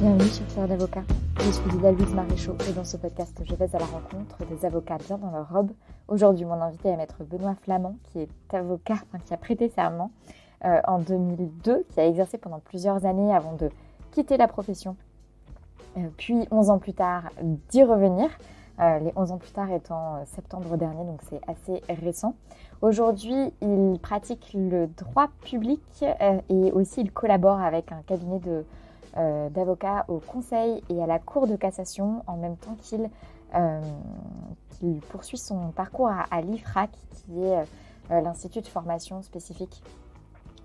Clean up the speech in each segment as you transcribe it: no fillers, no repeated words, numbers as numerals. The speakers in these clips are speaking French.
Bienvenue sur Fleur d'Avocat. Je suis Lila-Louise Maréchaux et dans ce podcast, je vais à la rencontre des avocats bien dans leur robe. Aujourd'hui, mon invité est Maître Benoît Flamand, qui est avocat, qui a prêté serment en 2002, qui a exercé pendant plusieurs années avant de quitter la profession, puis 11 ans plus tard d'y revenir. Les 11 ans plus tard étant septembre dernier, donc c'est assez récent. Aujourd'hui, il pratique le droit public et aussi il collabore avec un cabinet d'avocats au Conseil et à la Cour de cassation en même temps qu'il poursuit son parcours à l'IFRAC, qui est l'Institut de formation spécifique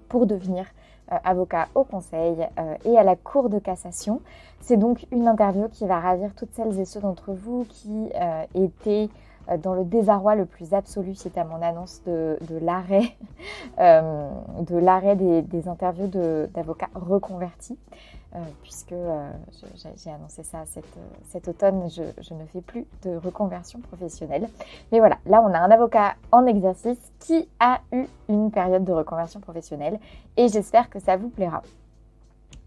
pour devenir avocat au Conseil et à la Cour de cassation. C'est donc une interview qui va ravir toutes celles et ceux d'entre vous qui étaient dans le désarroi le plus absolu suite à mon annonce de l'arrêt des interviews d'avocats reconvertis, puisque j'ai annoncé ça cet automne, je ne fais plus de reconversion professionnelle. Mais voilà, là on a un avocat en exercice qui a eu une période de reconversion professionnelle et j'espère que ça vous plaira.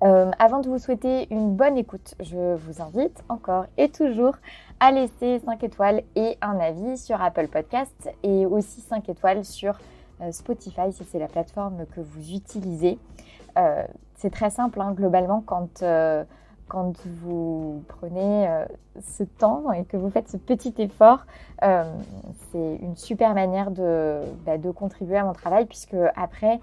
Avant de vous souhaiter une bonne écoute, je vous invite encore et toujours à laisser 5 étoiles et un avis sur Apple Podcasts et aussi 5 étoiles sur Spotify si c'est la plateforme que vous utilisez. C'est très simple, globalement, quand vous prenez ce temps et que vous faites ce petit effort, c'est une super manière de contribuer à mon travail, puisque après,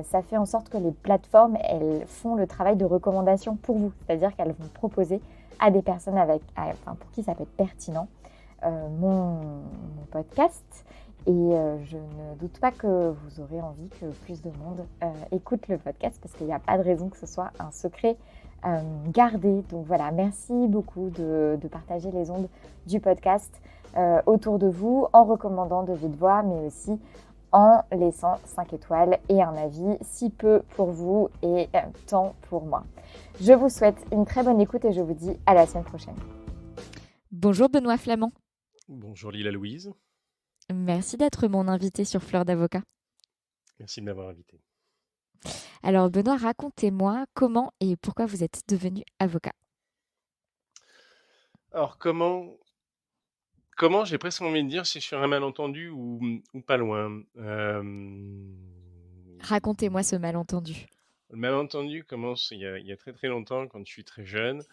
ça fait en sorte que les plateformes, elles font le travail de recommandation pour vous. C'est-à-dire qu'elles vont proposer à des personnes pour qui ça peut être pertinent mon podcast. Et je ne doute pas que vous aurez envie que plus de monde écoute le podcast, parce qu'il n'y a pas de raison que ce soit un secret gardé. Donc voilà, merci beaucoup de partager les ondes du podcast autour de vous, en recommandant de vive voix, mais aussi en laissant 5 étoiles et un avis, si peu pour vous et tant pour moi. Je vous souhaite une très bonne écoute et je vous dis à la semaine prochaine. Bonjour Benoît Flamand. Bonjour Lila-Louise. Merci d'être mon invité sur Fleur d'Avocat. Merci de m'avoir invité. Alors Benoît, racontez-moi comment et pourquoi vous êtes devenu avocat. Alors comment j'ai presque envie de dire si je suis un malentendu ou pas loin. Racontez-moi ce malentendu. Le malentendu commence il y a très très longtemps, quand je suis très jeune.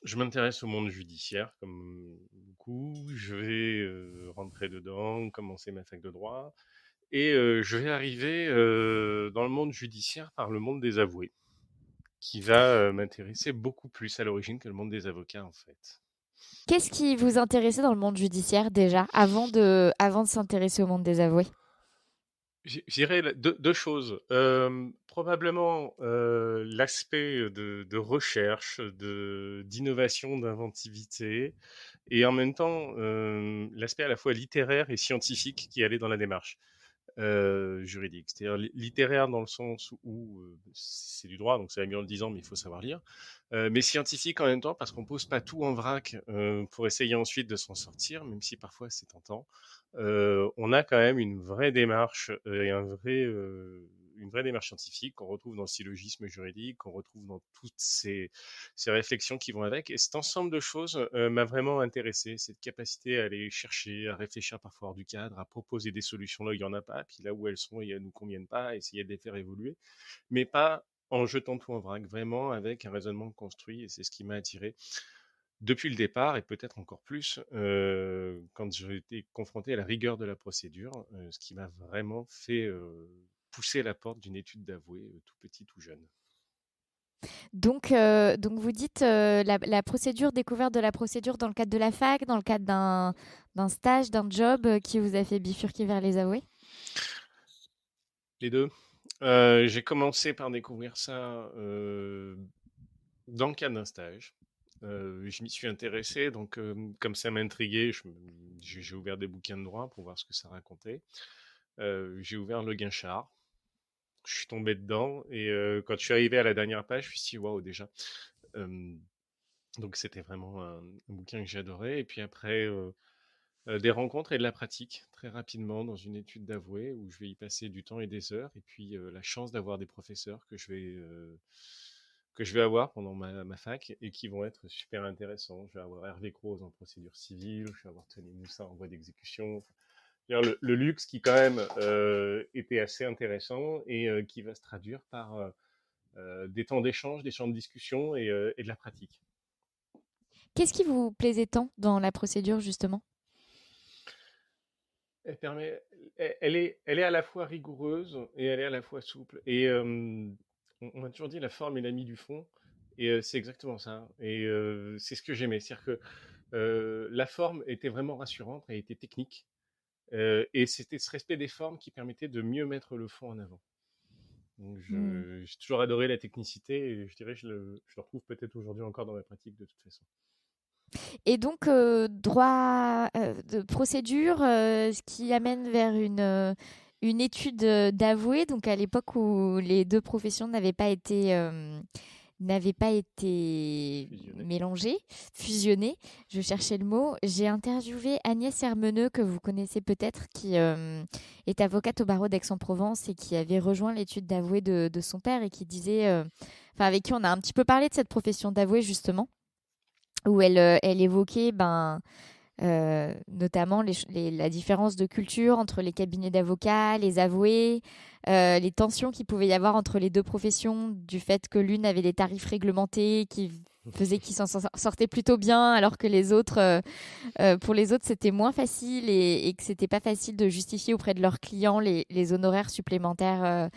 Je m'intéresse au monde judiciaire comme beaucoup. Je vais rentrer dedans, commencer ma fac de droit. Et je vais arriver dans le monde judiciaire par le monde des avoués, qui va m'intéresser beaucoup plus à l'origine que le monde des avocats en fait. Qu'est-ce qui vous intéressait dans le monde judiciaire déjà, avant de s'intéresser au monde des avoués? Je dirais deux choses. Probablement l'aspect de recherche, d'innovation, d'inventivité, et en même temps l'aspect à la fois littéraire et scientifique qui allait dans la démarche juridique. C'est-à-dire littéraire dans le sens où c'est du droit, donc ça va mieux en le disant, mais il faut savoir lire. Mais scientifique en même temps, parce qu'on pose pas tout en vrac pour essayer ensuite de s'en sortir, même si parfois c'est tentant. On a quand même une vraie démarche et une vraie démarche scientifique qu'on retrouve dans le syllogisme juridique, qu'on retrouve dans toutes ces réflexions qui vont avec. Et cet ensemble de choses m'a vraiment intéressé, cette capacité à aller chercher, à réfléchir parfois hors du cadre, à proposer des solutions là où il n'y en a pas, puis là où elles sont et elles ne nous conviennent pas, à essayer de les faire évoluer, mais pas en jetant tout en vrac, vraiment avec un raisonnement construit, et c'est ce qui m'a attiré depuis le départ, et peut-être encore plus quand j'ai été confronté à la rigueur de la procédure, ce qui m'a vraiment fait pousser la porte d'une étude d'avoué tout petit, tout jeune. Donc vous dites la procédure, découverte de la procédure dans le cadre de la fac, dans le cadre d'un stage, d'un job qui vous a fait bifurquer vers les avoués? Les deux. J'ai commencé par découvrir ça dans le cadre d'un stage. Je m'y suis intéressé, donc comme ça m'intriguait, j'ai ouvert des bouquins de droit pour voir ce que ça racontait. J'ai ouvert Le Guinchard, je suis tombé dedans, et quand je suis arrivé à la dernière page, je me suis dit waouh, déjà. Donc c'était vraiment un bouquin que j'adorais. Et puis après, des rencontres et de la pratique très rapidement dans une étude d'avoué où je vais y passer du temps et des heures. Et puis la chance d'avoir des professeurs que je vais que je vais avoir pendant ma fac et qui vont être super intéressants. Je vais avoir Hervé Croze en procédure civile, je vais avoir Tony Moussa en voie d'exécution. Le luxe qui quand même était assez intéressant et qui va se traduire par des temps d'échange, des champs de discussion et de la pratique. Qu'est-ce qui vous plaisait tant dans la procédure, justement? Elle permet, elle est à la fois rigoureuse et elle est à la fois souple. Et on m'a toujours dit la forme est l'ami du fond. Et c'est exactement ça. Et c'est ce que j'aimais. C'est-à-dire que la forme était vraiment rassurante, elle était technique. Et c'était ce respect des formes qui permettait de mieux mettre le fond en avant. Donc Hmm. j'ai toujours adoré la technicité et je dirais que je le retrouve peut-être aujourd'hui encore dans ma pratique de toute façon. Et donc, droit de procédure, ce qui amène vers une étude d'avoué, donc à l'époque où les deux professions n'avaient pas été Fusionné. mélangées, fusionnées. Je cherchais le mot. J'ai interviewé Agnès Hermeneux, que vous connaissez peut-être, qui est avocate au barreau d'Aix-en-Provence et qui avait rejoint l'étude d'avoué de son père et qui disait, enfin avec qui on a un petit peu parlé de cette profession d'avoué justement, où elle évoquait notamment la différence de culture entre les cabinets d'avocats, les avoués, les tensions qu'il pouvait y avoir entre les deux professions, du fait que l'une avait des tarifs réglementés qui faisaient qu'ils s'en sortaient plutôt bien, alors que pour les autres, c'était moins facile et que c'était pas facile de justifier auprès de leurs clients les honoraires supplémentaires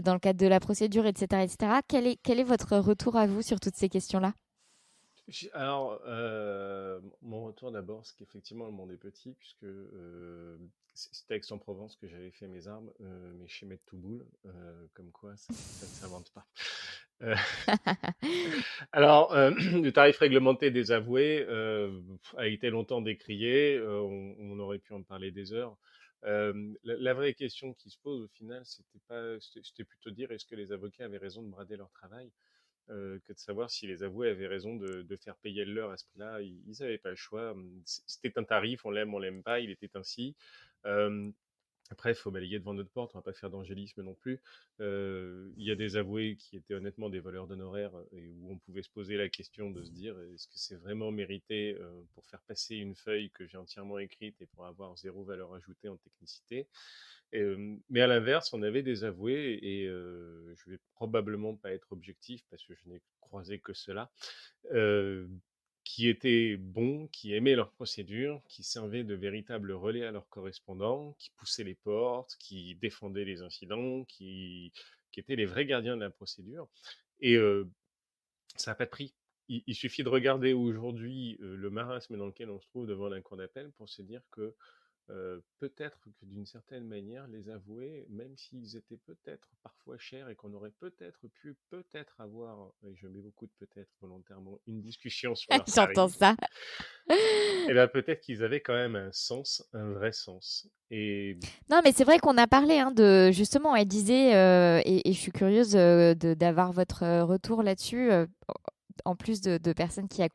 dans le cadre de la procédure, etc., etc. Quel est votre retour à vous sur toutes ces questions-là? Alors, mon retour d'abord, c'est qu'effectivement, le monde est petit, puisque c'était à Aix-en-Provence que j'avais fait mes armes, mais chez Maître Touboul, comme quoi ça ne s'invente pas. Euh, alors, le tarif réglementé des avoués a été longtemps décrié, on aurait pu en parler des heures. La vraie question qui se pose au final, c'était plutôt dire est-ce que les avocats avaient raison de brader leur travail que de savoir si les avoués avaient raison de faire payer le leur à ce prix-là. Ils n'avaient pas le choix. C'était un tarif, on l'aime pas, il était ainsi. Euh, Après, il faut balayer devant notre porte, on va pas faire d'angélisme non plus. Il y a des avoués qui étaient honnêtement des voleurs d'honoraires et où on pouvait se poser la question de se dire est-ce que c'est vraiment mérité pour faire passer une feuille que j'ai entièrement écrite et pour avoir zéro valeur ajoutée en technicité. Mais à l'inverse, on avait des avoués, et je vais probablement pas être objectif parce que je n'ai croisé que cela, euh, qui étaient bons, qui aimaient leur procédure, qui servaient de véritables relais à leurs correspondants, qui poussaient les portes, qui défendaient les incidents, qui étaient les vrais gardiens de la procédure. Et ça n'a pas de prix. Il suffit de regarder aujourd'hui le marasme dans lequel on se trouve devant la cour d'appel pour se dire que peut-être que d'une certaine manière, les avoués, même s'ils étaient peut-être parfois chers et qu'on aurait peut-être avoir, et je mets beaucoup de peut-être volontairement, une discussion sur leur J'entends tarif, ça. et bien peut-être qu'ils avaient quand même un sens, un vrai sens. Et Non, mais c'est vrai qu'on a parlé de justement, elle disait, et je suis curieuse d'avoir votre retour là-dessus, en plus de personnes qui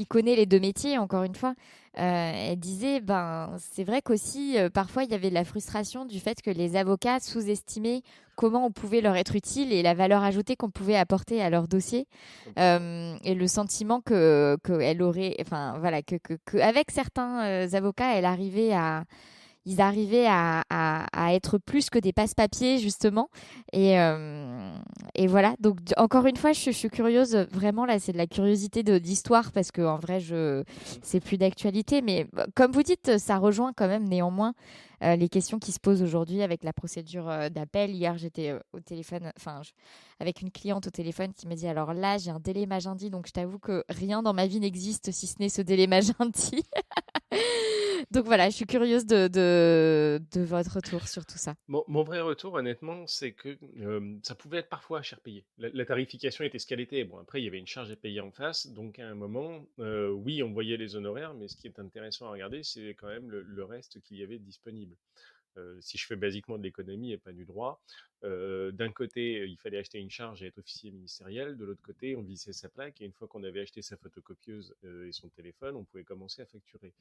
connaît les deux métiers, encore une fois. Elle disait, ben, c'est vrai qu'aussi, parfois, il y avait de la frustration du fait que les avocats sous-estimaient comment on pouvait leur être utile et la valeur ajoutée qu'on pouvait apporter à leur dossier. complètement. Et le sentiment que elle aurait, enfin, voilà, avec certains avocats, ils arrivaient à être plus que des passe-papiers, justement. Et, euh, et voilà. Donc, encore une fois, je suis curieuse. Vraiment, là, c'est de la curiosité d'histoire parce que, en vrai, c'est plus d'actualité. Mais comme vous dites, ça rejoint quand même néanmoins les questions qui se posent aujourd'hui avec la procédure d'appel. Hier, j'étais au téléphone, avec une cliente au téléphone qui m'a dit, alors là, j'ai un délai Magendie, donc je t'avoue que rien dans ma vie n'existe si ce n'est ce délai Magendie. Donc voilà, je suis curieuse de votre retour sur tout ça. Mon vrai retour, honnêtement, c'est que ça pouvait être parfois cher payé. La tarification était ce qu'elle était. Bon, après, il y avait une charge à payer en face. Donc, à un moment, oui, on voyait les honoraires, mais ce qui est intéressant à regarder, c'est quand même le reste qu'il y avait de disponible. Si je fais basiquement de l'économie et pas du droit, d'un côté, il fallait acheter une charge et être officier ministériel. De l'autre côté, on vissait sa plaque. Et une fois qu'on avait acheté sa photocopieuse et son téléphone, on pouvait commencer à facturer.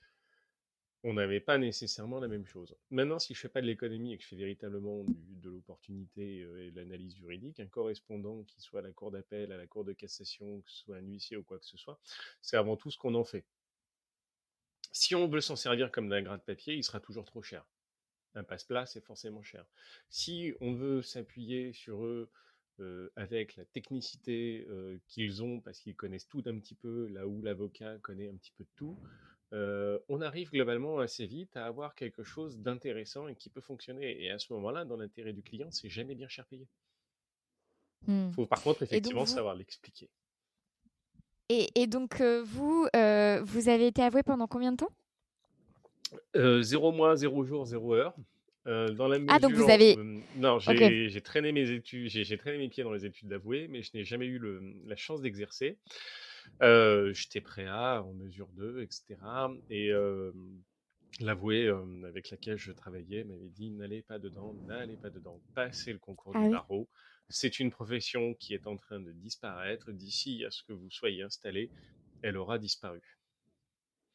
on n'avait pas nécessairement la même chose. Maintenant, si je fais pas de l'économie et que je fais véritablement de l'opportunité et de l'analyse juridique, un correspondant qui soit à la cour d'appel, à la cour de cassation, que ce soit un huissier ou quoi que ce soit, c'est avant tout ce qu'on en fait. Si on veut s'en servir comme d'un grain de papier, il sera toujours trop cher. Un passe-plat, c'est forcément cher. Si on veut s'appuyer sur eux avec la technicité qu'ils ont, parce qu'ils connaissent tout un petit peu, là où l'avocat connaît un petit peu de tout, on arrive globalement assez vite à avoir quelque chose d'intéressant et qui peut fonctionner. Et à ce moment-là, dans l'intérêt du client, c'est jamais bien cher payé. Hmm. Faut par contre Et donc effectivement vous, savoir l'expliquer. vous avez été avoué pendant combien de temps? 0 mois, 0 jour, 0 heure. Dans la Ah, donc vous mesure où, avez... non, Ok. j'ai traîné mes études, j'ai traîné mes pieds dans les études d'avoué, mais je n'ai jamais eu la chance d'exercer. J'étais préa en mesure 2, etc. Et l'avoué avec laquelle je travaillais m'avait dit n'allez pas dedans, passez le concours Ah du oui. barreau. C'est une profession qui est en train de disparaître. D'ici à ce que vous soyez installé, elle aura disparu.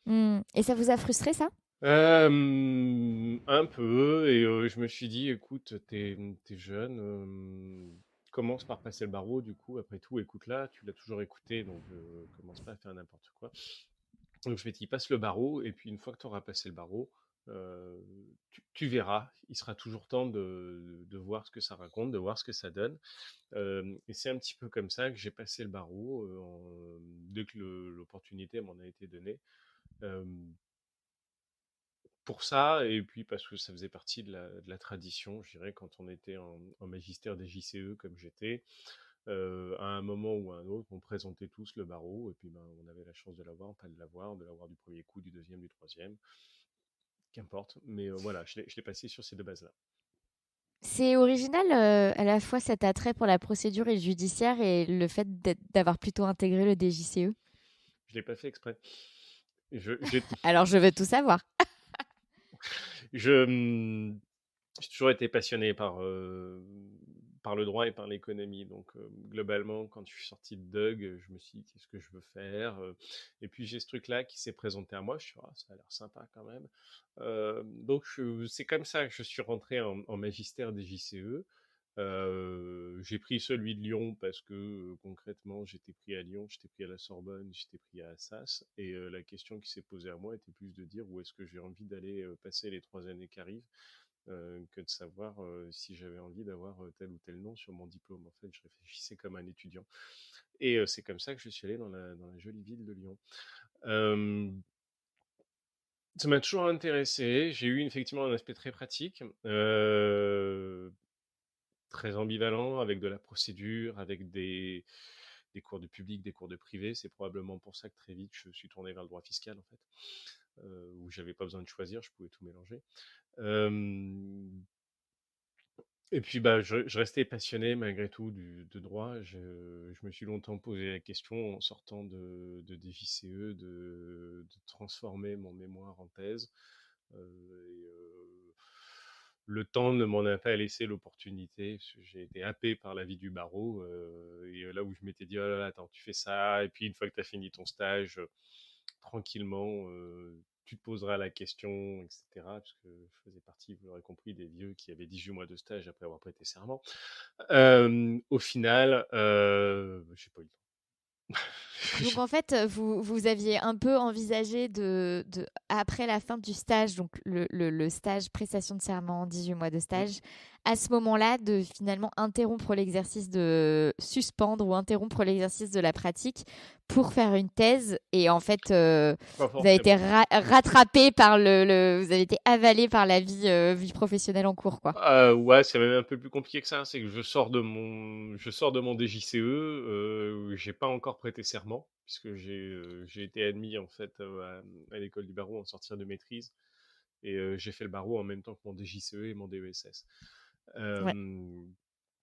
Hmm. Et ça vous a frustré, ça? Un peu, et je me suis dit, écoute, t'es jeune, commence par passer le barreau, du coup, après tout, écoute-la, tu l'as toujours écouté, donc commence pas à faire n'importe quoi. Donc je vais t'y passe le barreau, et puis une fois que tu auras passé le barreau, euh, tu verras, il sera toujours temps de voir ce que ça raconte, de voir ce que ça donne. Et c'est un petit peu comme ça que j'ai passé le barreau, dès que l'opportunité m'en a été donnée. Euh, pour ça, et puis parce que ça faisait partie de la tradition, je dirais, quand on était en magistère des JCE comme j'étais, à un moment ou à un autre, on présentait tous le barreau, et puis ben, on avait la chance de l'avoir, pas de l'avoir du premier coup, du deuxième, du troisième, qu'importe. Mais voilà, je l'ai passé sur ces deux bases-là. C'est original à la fois cet attrait pour la procédure et le judiciaire et le fait d'avoir plutôt intégré le DJCE. Je l'ai pas fait exprès. J'ai Alors je veux tout savoir. je, j'ai toujours été passionné par le droit et par l'économie. Donc, globalement, quand je suis sorti de Doug, je me suis dit, qu'est-ce que je veux faire Et puis, j'ai ce truc-là qui s'est présenté à moi. Je suis dit, ah, ça a l'air sympa quand même. Donc, c'est comme ça que je suis rentré en magistère des JCE. J'ai pris celui de Lyon parce que concrètement j'étais pris à Lyon, j'étais pris à la Sorbonne, j'étais pris à Assas, et la question qui s'est posée à moi était plus de dire où est-ce que j'ai envie d'aller passer les 3 années qui arrivent, que de savoir si j'avais envie d'avoir tel ou tel nom sur mon diplôme. En fait, je réfléchissais comme un étudiant. Et c'est comme ça que je suis allé dans la jolie ville de Lyon. Euh, Ça m'a toujours intéressé. J'ai eu effectivement un aspect très pratique, très ambivalent, avec de la procédure, avec des cours de public, des cours de privé. C'est probablement pour ça que très vite je suis tourné vers le droit fiscal, en fait, où j'avais pas besoin de choisir, je pouvais tout mélanger. Euh, Et puis bah, je restais passionné malgré tout de droit. Je me suis longtemps posé la question en sortant de DJCE de transformer mon mémoire en thèse. Le temps ne m'en a pas laissé l'opportunité, parce que j'ai été happé par la vie du barreau. Et là où je m'étais dit, oh là là, attends, tu fais ça, et puis une fois que tu as fini ton stage, tranquillement, tu te poseras la question, etc. Parce que je faisais partie, vous l'aurez compris, des vieux qui avaient 18 mois de stage après avoir prêté serment. Au final, j'ai pas eu le temps. Donc en fait, vous aviez un peu envisagé après la fin du stage, donc le stage prestation de serment, 18 mois de stage, à ce moment-là, de finalement interrompre l'exercice de suspendre ou interrompre l'exercice de la pratique pour faire une thèse. Et en fait, Pas vous avez été forcément. rattrapé par vous avez été avalé par la vie professionnelle en cours, quoi. Ouais, c'est même un peu plus compliqué que ça. C'est que je sors de mon DJCE, j'ai pas encore prêté serment, puisque j'ai été admis en fait à l'école du barreau en sortir de maîtrise, et j'ai fait le barreau en même temps que mon DJCE et mon DESS. Ouais. Euh,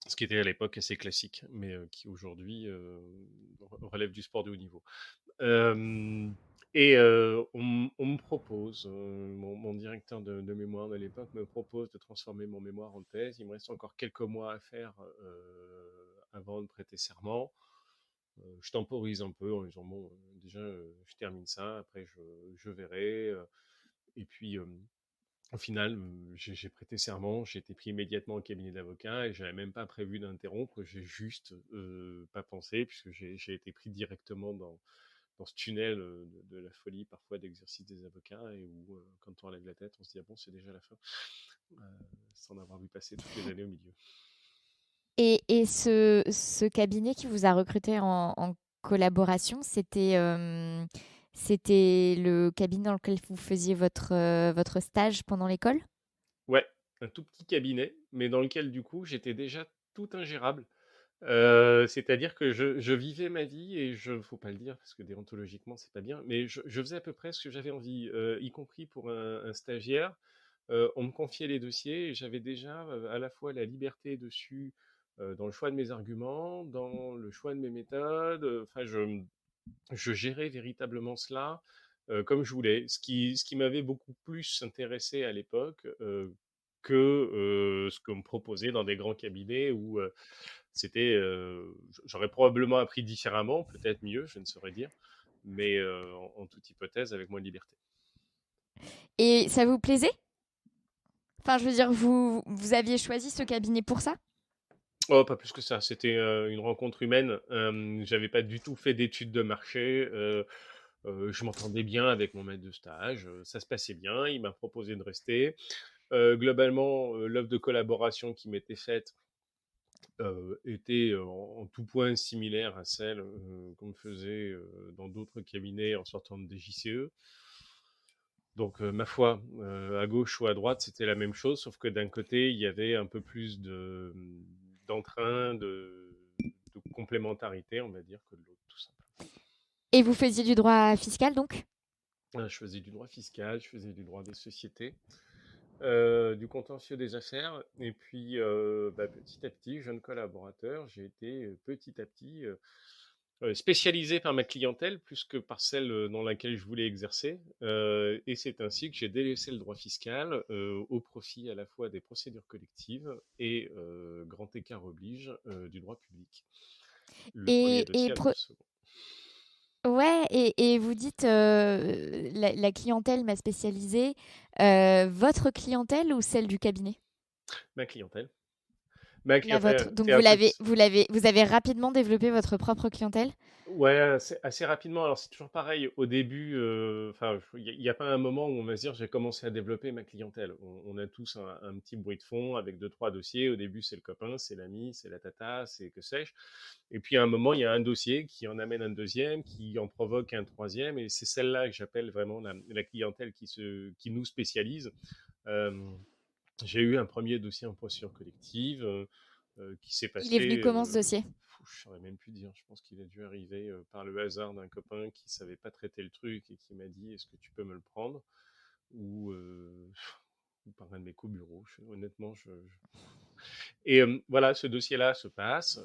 Ce qui était à l'époque assez classique, mais qui aujourd'hui relève du sport de haut niveau. Euh, et on me propose, mon directeur de mémoire de l'époque me propose de transformer mon mémoire en thèse. Il me reste encore quelques mois à faire avant de prêter serment. Je temporise un peu en disant, bon, déjà, je termine ça, après je verrai. Et puis, au final, j'ai prêté serment, j'ai été pris immédiatement au cabinet d'avocat et j'avais même pas prévu d'interrompre, j'ai juste pas pensé puisque j'ai été pris directement dans ce tunnel de la folie parfois d'exercice des avocats et où quand on enlève la tête, on se dit ah bon c'est déjà la fin, euh, sans avoir vu passer toutes les années au milieu. Et ce cabinet qui vous a recruté en collaboration, c'était le cabinet dans lequel vous faisiez votre stage pendant l'école? Ouais, un tout petit cabinet, mais dans lequel du coup j'étais déjà tout ingérable. C'est-à-dire que je vivais ma vie et faut pas le dire parce que déontologiquement c'est pas bien, mais je faisais à peu près ce que j'avais envie, y compris pour un stagiaire. On me confiait les dossiers et j'avais déjà à la fois la liberté dessus, dans le choix de mes arguments, dans le choix de mes méthodes. Enfin, je gérais véritablement cela comme je voulais. Ce qui m'avait beaucoup plus intéressé à l'époque que ce qu'on me proposait dans des grands cabinets où j'aurais probablement appris différemment, peut-être mieux, je ne saurais dire, mais en toute hypothèse, avec moins de liberté. Et ça vous plaisait? Enfin, je veux dire, vous aviez choisi ce cabinet pour ça? Oh, pas plus que ça. C'était une rencontre humaine. J'avais pas du tout fait d'études de marché. Je m'entendais bien avec mon maître de stage. Ça se passait bien. Il m'a proposé de rester. Globalement, l'offre de collaboration qui m'était faite était en tout point similaire à celle qu'on me faisait dans d'autres cabinets en sortant de DJCE. Donc, ma foi, à gauche ou à droite, c'était la même chose, sauf que d'un côté, il y avait un peu plus d'entrain, de complémentarité, on va dire, que de l'autre, tout simplement. Et vous faisiez du droit fiscal donc? Je faisais du droit fiscal, je faisais du droit des sociétés, du contentieux des affaires, et puis petit à petit, jeune collaborateur, j'ai été petit à petit spécialisé par ma clientèle plus que par celle dans laquelle je voulais exercer. Et c'est ainsi que j'ai délaissé le droit fiscal au profit à la fois des procédures collectives et, grand écart oblige, du droit public. Le premier Et dossier avant le second. ouais, et vous dites la clientèle m'a spécialisée. Votre clientèle ou celle du cabinet? Ma clientèle. Ma La vôtre. clientèle, Donc c'est un peu. vous avez rapidement développé votre propre clientèle? Ouais, assez rapidement. Alors c'est toujours pareil. Au début, enfin, il y a pas un moment où on va se dire j'ai commencé à développer ma clientèle. On a tous un petit bruit de fond avec deux trois dossiers. Au début, c'est le copain, c'est l'ami, c'est la tata, c'est que sais-je. Et puis à un moment, il y a un dossier qui en amène un deuxième, qui en provoque un troisième. Et c'est celle-là que j'appelle vraiment la clientèle qui nous spécialise. Euh, j'ai eu un premier dossier en procédure collective qui s'est Il est venu passé. comment ce dossier? Je saurais même plus dire. Je pense qu'il a dû arriver par le hasard d'un copain qui savait pas traiter le truc et qui m'a dit est-ce que tu peux me le prendre ou, ou par un de mes co-bureaux. Honnêtement, et voilà, ce dossier-là se passe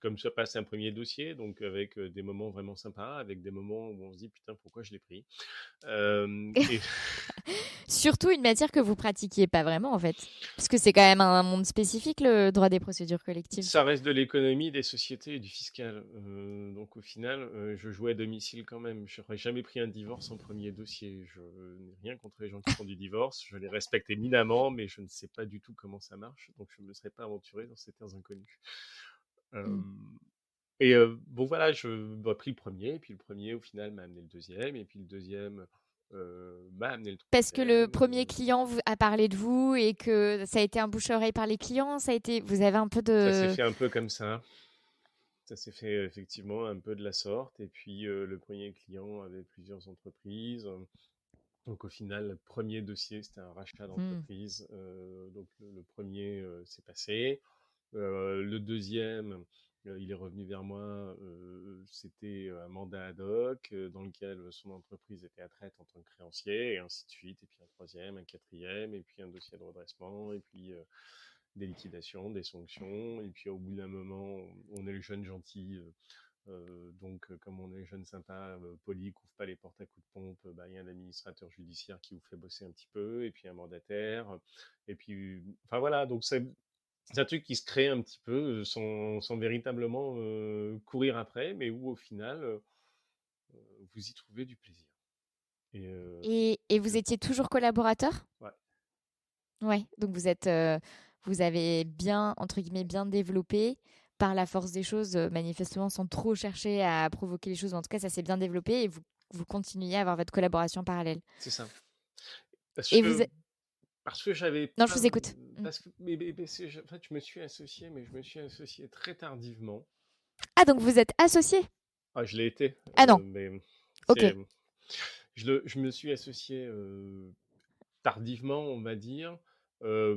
comme se passe un premier dossier, donc avec des moments vraiment sympas, avec des moments où on se dit putain pourquoi je l'ai pris. Et Surtout une matière que vous pratiquiez pas vraiment en fait. Parce que c'est quand même un monde spécifique, le droit des procédures collectives. ça reste de l'économie, des sociétés et du fiscal. Donc au final, je jouais à domicile quand même. Je n'aurais jamais pris un divorce en premier dossier. Je n'ai rien contre les gens qui font du divorce. Je les respecte éminemment, mais je ne sais pas du tout comment ça marche. Donc je ne me serais pas aventuré dans ces terres inconnues. Euh, Mm. et bon voilà, je pris le premier, et puis le premier au final m'a amené le deuxième, et puis le deuxième m'a amené le Parce que le troisième. premier client a parlé de vous et que ça a été un bouche-oreille par les clients, vous avez un peu Ça s'est de... fait un peu comme ça. Ça s'est fait effectivement un peu de la sorte. Et puis le premier client avait plusieurs entreprises. Donc au final, le premier dossier, c'était un rachat Hmm. d'entreprise. Donc le premier s'est passé. Le deuxième, il est revenu vers moi. C'était un mandat ad hoc dans lequel son entreprise était attraite en tant que créancier, et ainsi de suite. Et puis un troisième, un quatrième, et puis un dossier de redressement, et puis des liquidations, des sanctions. Et puis au bout d'un moment, on est le jeune gentil. Donc, comme on est jeune sympa, poli, couvre pas les portes à coups de pompe, bah, il y a un administrateur judiciaire qui vous fait bosser un petit peu, et puis un mandataire, et puis, enfin voilà, donc c'est un truc qui se crée un petit peu sans véritablement courir après, mais où au final, vous y trouvez du plaisir. Et Et vous je- étiez toujours collaborateur? ouais, Ouais, donc vous avez bien, entre guillemets, bien développé par la force des choses, manifestement sans trop chercher à provoquer les choses. En tout cas, ça s'est bien développé et vous continuez à avoir votre collaboration parallèle. c'est ça. Parce Et vous... que Parce que j'avais Non, je pas vous écoute. Mm. parce que en fait, je me suis associé, mais je me suis associé très tardivement. Ah, donc vous êtes associé? Ah, je l'ai été, Ah non, mais ok. c'est je me suis associé, tardivement, on va dire,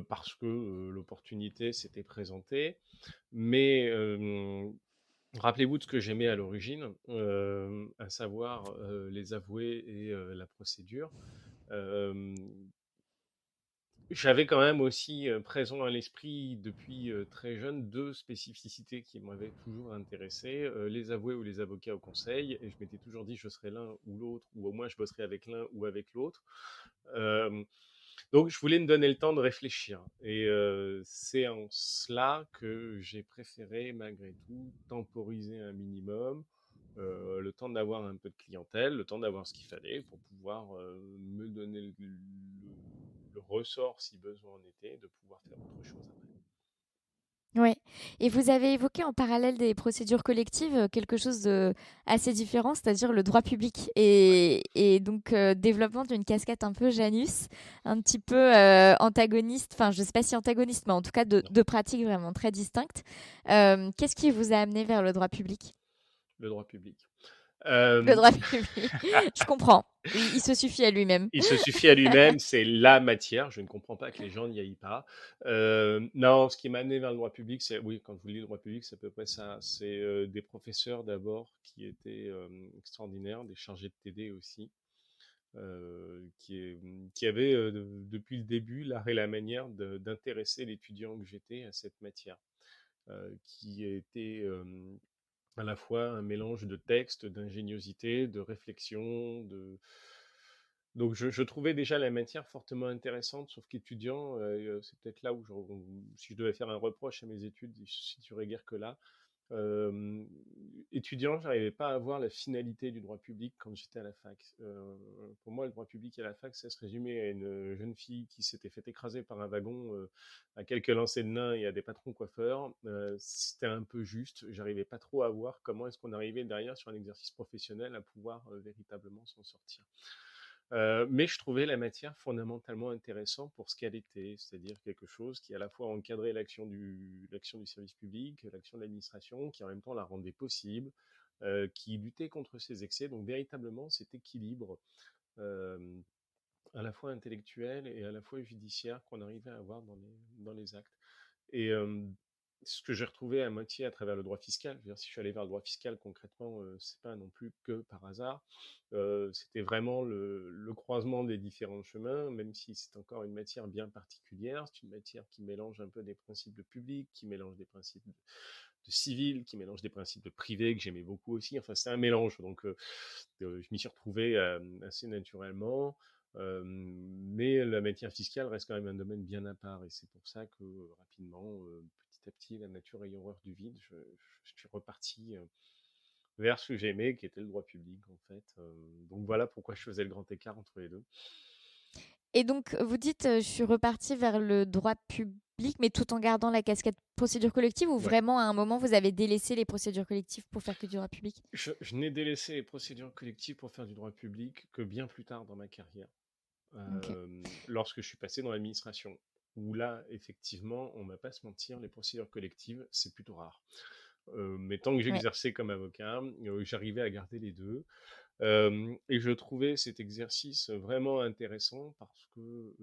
parce que, l'opportunité s'était présentée. Mais, rappelez-vous de ce que j'aimais à l'origine, à savoir, les avoués et la procédure. Hem J'avais quand même aussi, présent à l'esprit depuis, très jeune 2 spécificités qui m'avaient toujours intéressé, les avoués ou les avocats au conseil, et je m'étais toujours dit: «Je serai l'un ou l'autre, ou au moins je bosserai avec l'un ou avec l'autre». Hem, donc je voulais me donner le temps de réfléchir, et c'est en cela que j'ai préféré malgré tout temporiser un minimum, le temps d'avoir un peu de clientèle, le temps d'avoir ce qu'il fallait pour pouvoir, me donner le ressort, si besoin en était, de pouvoir faire autre chose après. Ouais. Et vous avez évoqué en parallèle des procédures collectives quelque chose de assez différent, c'est-à-dire le droit public. Ouais. Et donc, développement d'une casquette un peu Janus, un petit peu antagoniste, enfin, je ne sais pas si antagoniste, mais en tout cas Non, de pratiques vraiment très distinctes. Qu'est-ce qui vous a amené vers le droit public? le droit public. Le Euh, droit public, je comprends. Il se suffit à lui-même. Il se suffit à lui-même, c'est la matière. Je ne comprends pas que les gens n'y aillent pas. Non, ce qui m'a amené vers le droit public, c'est, oui, quand je vous dis le droit public, c'est à peu près ça. C'est des professeurs d'abord qui étaient extraordinaires, des chargés de TD aussi, qui avaient depuis le début l'art et la manière d'intéresser l'étudiant que j'étais à cette matière, qui était à la fois un mélange de texte, d'ingéniosité, de réflexion, donc je trouvais déjà la matière fortement intéressante, sauf qu'étudiant, c'est peut-être là où si je devais faire un reproche à mes études, il se situerait guère que là. Euh, Étudiant, j'arrivais pas à voir la finalité du droit public quand j'étais à la fac. Pour moi, le droit public à la fac, ça se résumait à une jeune fille qui s'était fait écraser par un wagon, à quelques lancers de nains et à des patrons coiffeurs. C'était un peu juste. J'arrivais pas trop à voir comment est-ce qu'on arrivait derrière sur un exercice professionnel à pouvoir véritablement s'en sortir. Mais je trouvais la matière fondamentalement intéressante pour ce qu'elle était, c'est-à-dire quelque chose qui à la fois encadrait l'action du service public, l'action de l'administration, qui en même temps la rendait possible, qui luttait contre ses excès. Donc véritablement cet équilibre euh, à la fois intellectuel et à la fois judiciaire qu'on arrivait à avoir dans les actes. Et ce que j'ai retrouvé à moitié à travers le droit fiscal, je veux dire, si je suis allé vers le droit fiscal concrètement, c'est pas non plus que par hasard. C'était vraiment le croisement des différents chemins, même si c'est encore une matière bien particulière. C'est une matière qui mélange un peu des principes de public, qui mélange des principes de civil, qui mélange des principes de privé que j'aimais beaucoup aussi. Enfin, c'est un mélange. Donc, je m'y suis retrouvé assez naturellement. Mais la matière fiscale reste quand même un domaine bien à part, et c'est pour ça que rapidement, petit à petit, la nature ayant horreur du vide, je suis reparti vers ce que j'aimais, qui était le droit public en fait. Donc voilà pourquoi je faisais le grand écart entre les deux. Et donc, vous dites, je suis repartie vers le droit public, mais tout en gardant la casquette procédure collective, ou Ouais. vraiment à un moment vous avez délaissé les procédures collectives pour faire que du droit public? Je n'ai délaissé les procédures collectives pour faire du droit public que bien plus tard dans ma carrière, Ok. lorsque je suis passé dans l'administration. Où là, effectivement, on ne va pas se mentir, les procédures collectives, c'est plutôt rare. Mais tant que Ouais. j'exerçais comme avocat, j'arrivais à garder les deux. Et je trouvais cet exercice vraiment intéressant parce que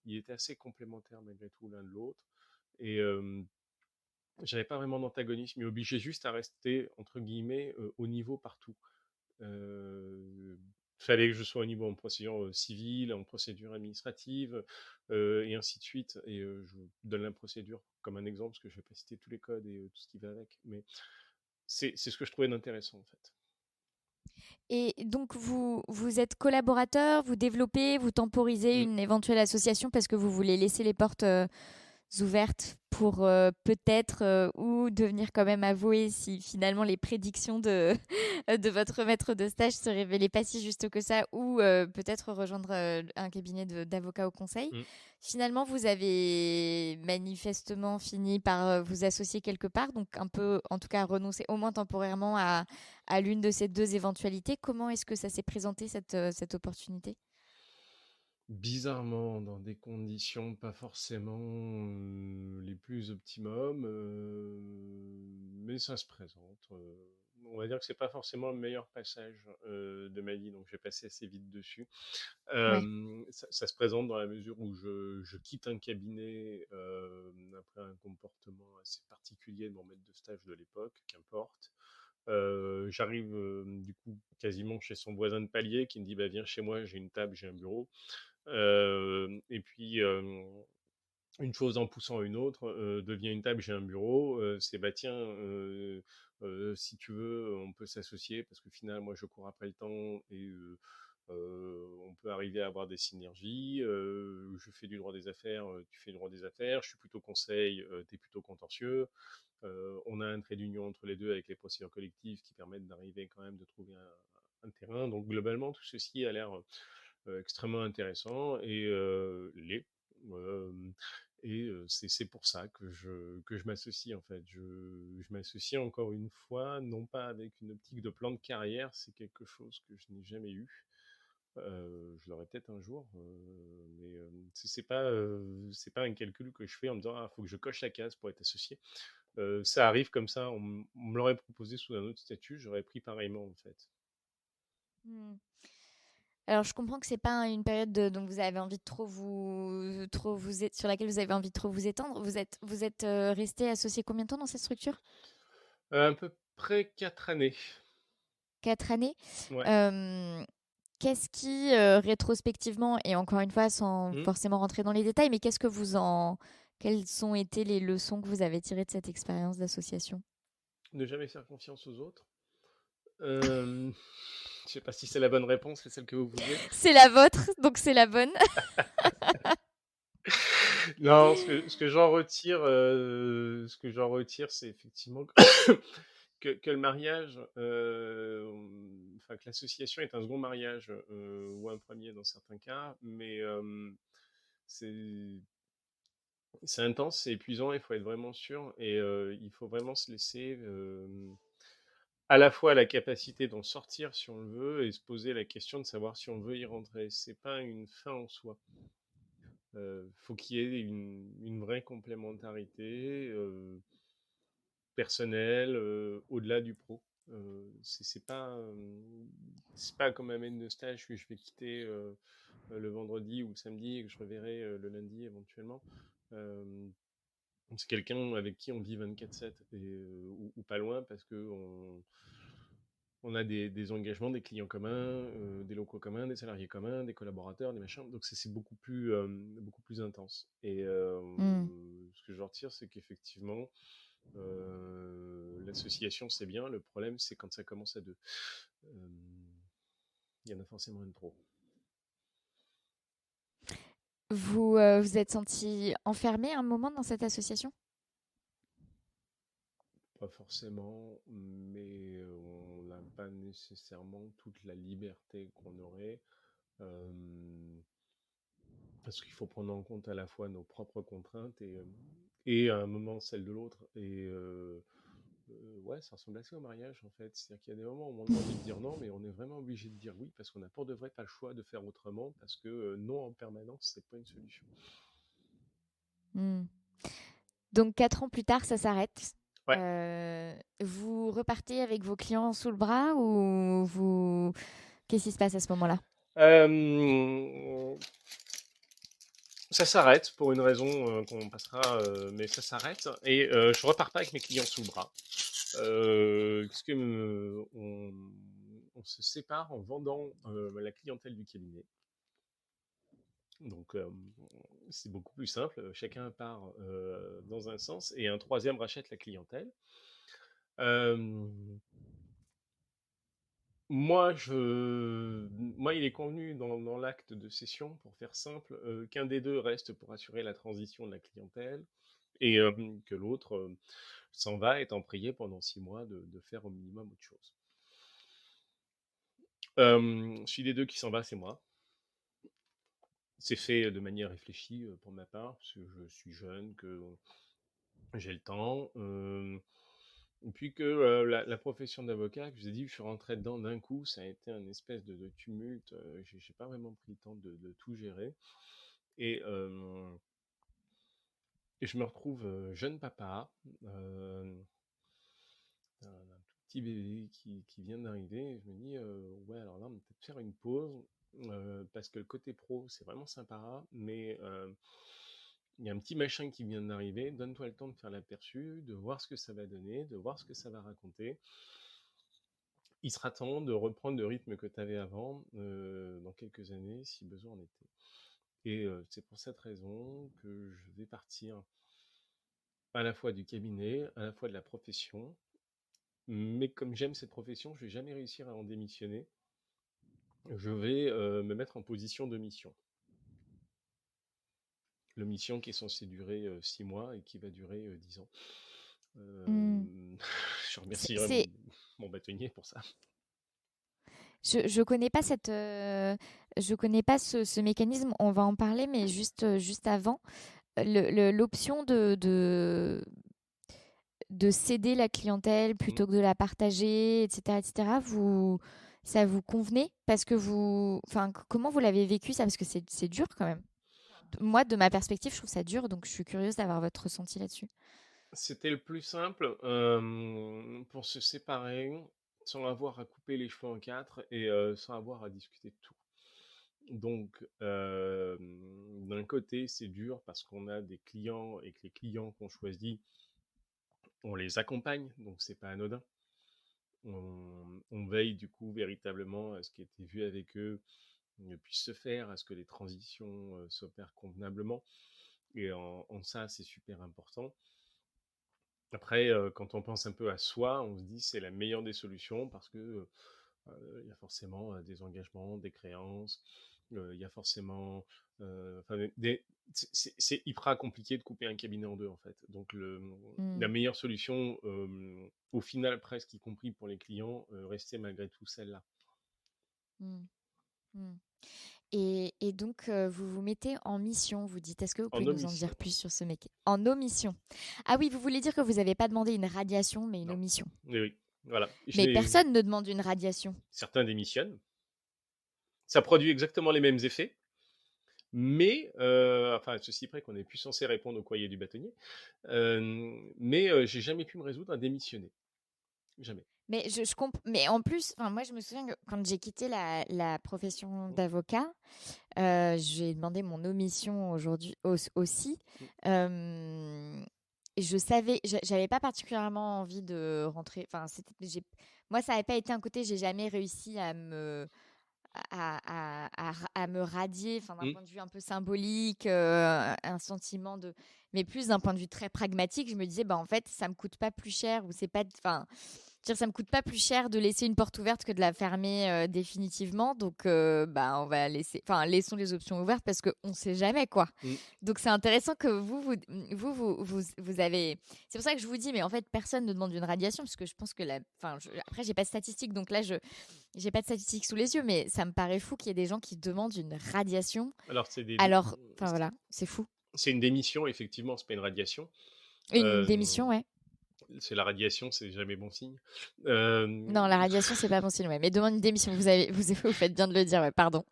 il était assez complémentaire malgré tout l'un de l'autre. Et j'avais pas vraiment d'antagonisme, il m'obligeait juste à rester, entre guillemets, au niveau partout. Il fallait que je sois au niveau en procédure civile, en procédure administrative, et ainsi de suite. Et je vous donne la procédure comme un exemple, parce que je ne vais pas citer tous les codes et tout ce qui va avec. Mais c'est ce que je trouvais d'intéressant, en fait. Et donc, vous êtes collaborateur, vous développez, vous temporisez Mm. une éventuelle association parce que vous voulez laisser les portes ouvertes pour peut-être ou devenir quand même avoué si finalement les prédictions de, de votre maître de stage se révélaient pas si justes que ça, ou peut-être rejoindre un cabinet d'avocats au conseil. Mm. Finalement, vous avez manifestement fini par vous associer quelque part, donc un peu, en tout cas, renoncer au moins temporairement à l'une de ces deux éventualités. Comment est-ce que ça s'est présenté, cette opportunité? Bizarrement, dans des conditions pas forcément les plus optimum, mais ça se présente. On va dire que c'est pas forcément le meilleur passage de ma vie, donc j'ai passé assez vite dessus. Ouais. Ça se présente dans la mesure où je quitte un cabinet après un comportement assez particulier de mon maître de stage de l'époque, qu'importe. J'arrive du coup quasiment chez son voisin de palier qui me dit bah viens chez moi, j'ai une table, j'ai un bureau. Et puis une chose en poussant une autre devient une table, j'ai un bureau. C'est bah tiens, si tu veux, on peut s'associer parce que finalement moi je cours après le temps et on peut arriver à avoir des synergies. Je fais du droit des affaires, tu fais du droit des affaires. Je suis plutôt conseil, tu es plutôt contentieux. On a un trait d'union entre les deux avec les procédures collectives qui permettent d'arriver quand même de trouver un terrain. Donc globalement, tout ceci a l'air extrêmement intéressant et l'est. Euh, et c'est pour ça que je m'associe en fait. Je m'associe encore une fois, non pas avec une optique de plan de carrière, c'est quelque chose que je n'ai jamais eu. Je l'aurai peut-être un jour, mais c'est pas un calcul que je fais en me disant ah faut que je coche la case pour être associé. Ça arrive comme ça, on me l'aurait proposé sous un autre statut, j'aurais pris pareillement en fait. Hmm. Alors, je comprends que c'est pas une période dont vous avez envie de sur laquelle vous avez envie de trop vous étendre. Vous êtes resté associé combien de temps dans cette structure? À peu près 4 années. 4 années. Ouais. Euh, Qu'est-ce qui, rétrospectivement, et encore une fois, sans Hmm. forcément rentrer dans les détails, mais quelles ont été les leçons que vous avez tirées de cette expérience d'association? Ne jamais faire confiance aux autres. Je sais pas si c'est la bonne réponse, c'est celle que vous vouliez. C'est la vôtre, donc c'est la bonne. Non, ce que j'en retire, c'est effectivement que le mariage, enfin que l'association est un second mariage ou un premier dans certains cas, mais c'est c'est intense, c'est épuisant, il faut être vraiment sûr et il faut vraiment se laisser à la fois la capacité d'en sortir si on le veut et se poser la question de savoir si on veut y rentrer. C'est pas une fin en soi. Faut qu'il y ait une vraie complémentarité personnelle au-delà du pro. C'est pas comme un maître de stage que je vais quitter le vendredi ou le samedi et que je reverrai le lundi éventuellement. Euh, c'est quelqu'un avec qui on vit 24/7 et, ou pas loin parce que on a des engagements, des clients communs, des locaux communs, des salariés communs, des collaborateurs, des machins. Donc c'est beaucoup plus intense. Et Hmm. ce que je retire, c'est qu'effectivement, l'association, c'est bien. Le problème, c'est quand ça commence à deux. Euh, Il y en a forcément une trop. Vous êtes senti enfermé un moment dans cette association? Pas forcément, mais on n'a pas nécessairement toute la liberté qu'on aurait. Euh, Parce qu'il faut prendre en compte à la fois nos propres contraintes et à un moment celle de l'autre. Et ouais, ça ressemble assez au mariage en fait. C'est-à-dire qu'il y a des moments où on a envie de dire non, mais on est vraiment obligé de dire oui parce qu'on n'a pour de vrai pas le choix de faire autrement parce que non en permanence, c'est pas une solution. Hmm. Donc 4 ans plus tard, ça s'arrête. Ouais. Vous repartez avec vos clients sous le bras ou vous... Qu'est-ce qui se passe à ce moment-là? Euh, Ça s'arrête pour une raison qu'on passera, mais ça s'arrête et je repars pas avec mes clients sous le bras. Parce que on se sépare en vendant la clientèle du cabinet. Donc c'est beaucoup plus simple. Chacun part dans un sens et un troisième rachète la clientèle. Euh, moi, il est convenu dans l'acte de cession, pour faire simple, qu'un des deux reste pour assurer la transition de la clientèle. et que l'autre s'en va étant prié pendant 6 mois de faire au minimum autre chose. Celui des deux qui s'en va, c'est moi. C'est fait de manière réfléchie pour ma part, parce que je suis jeune, que j'ai le temps. Et puis que la profession d'avocat, que je vous ai dit, je suis rentré dedans d'un coup, ça a été un espèce de tumulte. J'ai pas vraiment pris le temps de tout gérer. Et, euh, et je me retrouve jeune papa, un tout petit bébé qui vient d'arriver. Et je me dis, ouais, alors là, on va peut-être faire une pause, parce que le côté pro, c'est vraiment sympa, mais il y a un petit machin qui vient d'arriver. Donne-toi le temps de faire l'aperçu, de voir ce que ça va donner, de voir ce que ça va raconter. Il sera temps de reprendre le rythme que tu avais avant, dans quelques années, si besoin en était. Et c'est pour cette raison que je vais partir à la fois du cabinet, à la fois de la profession. Mais comme j'aime cette profession, je vais jamais réussir à en démissionner. Je vais me mettre en position de mission. Le mission qui est censé durer 6 mois et qui va durer 10 ans. Hmm. Je C'est, remercierai c'est- mon bâtonnier pour ça. je connais pas je connais pas ce mécanisme. On va en parler, mais juste avant, l'option de céder la clientèle Mm. plutôt que de la partager, etc., ça vous convenait? Parce que enfin, comment vous l'avez vécu ça? Parce que c'est dur quand même. Moi, de ma perspective, je trouve ça dur, donc je suis curieuse d'avoir votre ressenti là-dessus. C'était le plus simple pour se séparer sans avoir à couper les cheveux en quatre et sans avoir à discuter de tout. Donc, d'un côté, c'est dur parce qu'on a des clients et que les clients qu'on choisit, on les accompagne, donc c'est pas anodin. On veille du coup véritablement à ce qui a été vu avec eux puisse se faire, à ce que les transitions s'opèrent convenablement. Et en ça, c'est super important. Après, quand on pense un peu à soi, on se dit c'est la meilleure des solutions parce que il y a forcément des engagements, des créances, il y a forcément, enfin, c'est hyper compliqué de couper un cabinet en deux en fait. Donc la Hmm, meilleure solution, au final presque y compris pour les clients, restait malgré tout celle-là. hmm, hmm. Et donc, vous vous mettez en mission, vous dites. Est-ce que vous En pouvez nous en omission, dire plus sur ce métier? En omission. Ah oui, vous voulez dire que vous n'avez pas demandé une radiation, mais une non. omission. Oui, oui, voilà. Mais personne ne demande une radiation. Certains démissionnent. Ça produit exactement les mêmes effets. Mais, enfin, ceci près qu'on n'est plus censé répondre au courrier du bâtonnier, mais j'ai jamais pu me résoudre à démissionner. Jamais. Mais mais en plus, enfin, moi, je me souviens que quand j'ai quitté la profession Mm, d'avocat, j'ai demandé mon omission aujourd'hui aussi. mm. Euh, et je savais, j'avais pas particulièrement envie de rentrer. Enfin, moi, ça n'avait pas été un côté. J'ai jamais réussi à me radier, enfin, d'un Mm. point de vue un peu symbolique, un sentiment de. Mais plus d'un point de vue très pragmatique, je me disais, bah en fait, ça me coûte pas plus cher ou c'est pas. Enfin, dire, ça me coûte pas plus cher de laisser une porte ouverte que de la fermer définitivement. Donc, bah, on va laisser, enfin, laissons les options ouvertes parce qu'on sait jamais quoi. Mm. Donc, c'est intéressant que vous avez. C'est pour ça que je vous dis, mais en fait, personne ne demande une radiation parce que je pense que enfin, après, j'ai pas de statistiques, donc là, j'ai pas de statistiques sous les yeux, mais ça me paraît fou qu'il y ait des gens qui demandent une radiation. Alors, Alors, enfin voilà, c'est fou. c'est une démission, effectivement, c'est pas une radiation. Une Euh, démission, ouais. c'est la radiation, c'est jamais bon signe. Non, la radiation, c'est pas bon signe, ouais. Mais demande une démission, vous faites bien de le dire, ouais, pardon.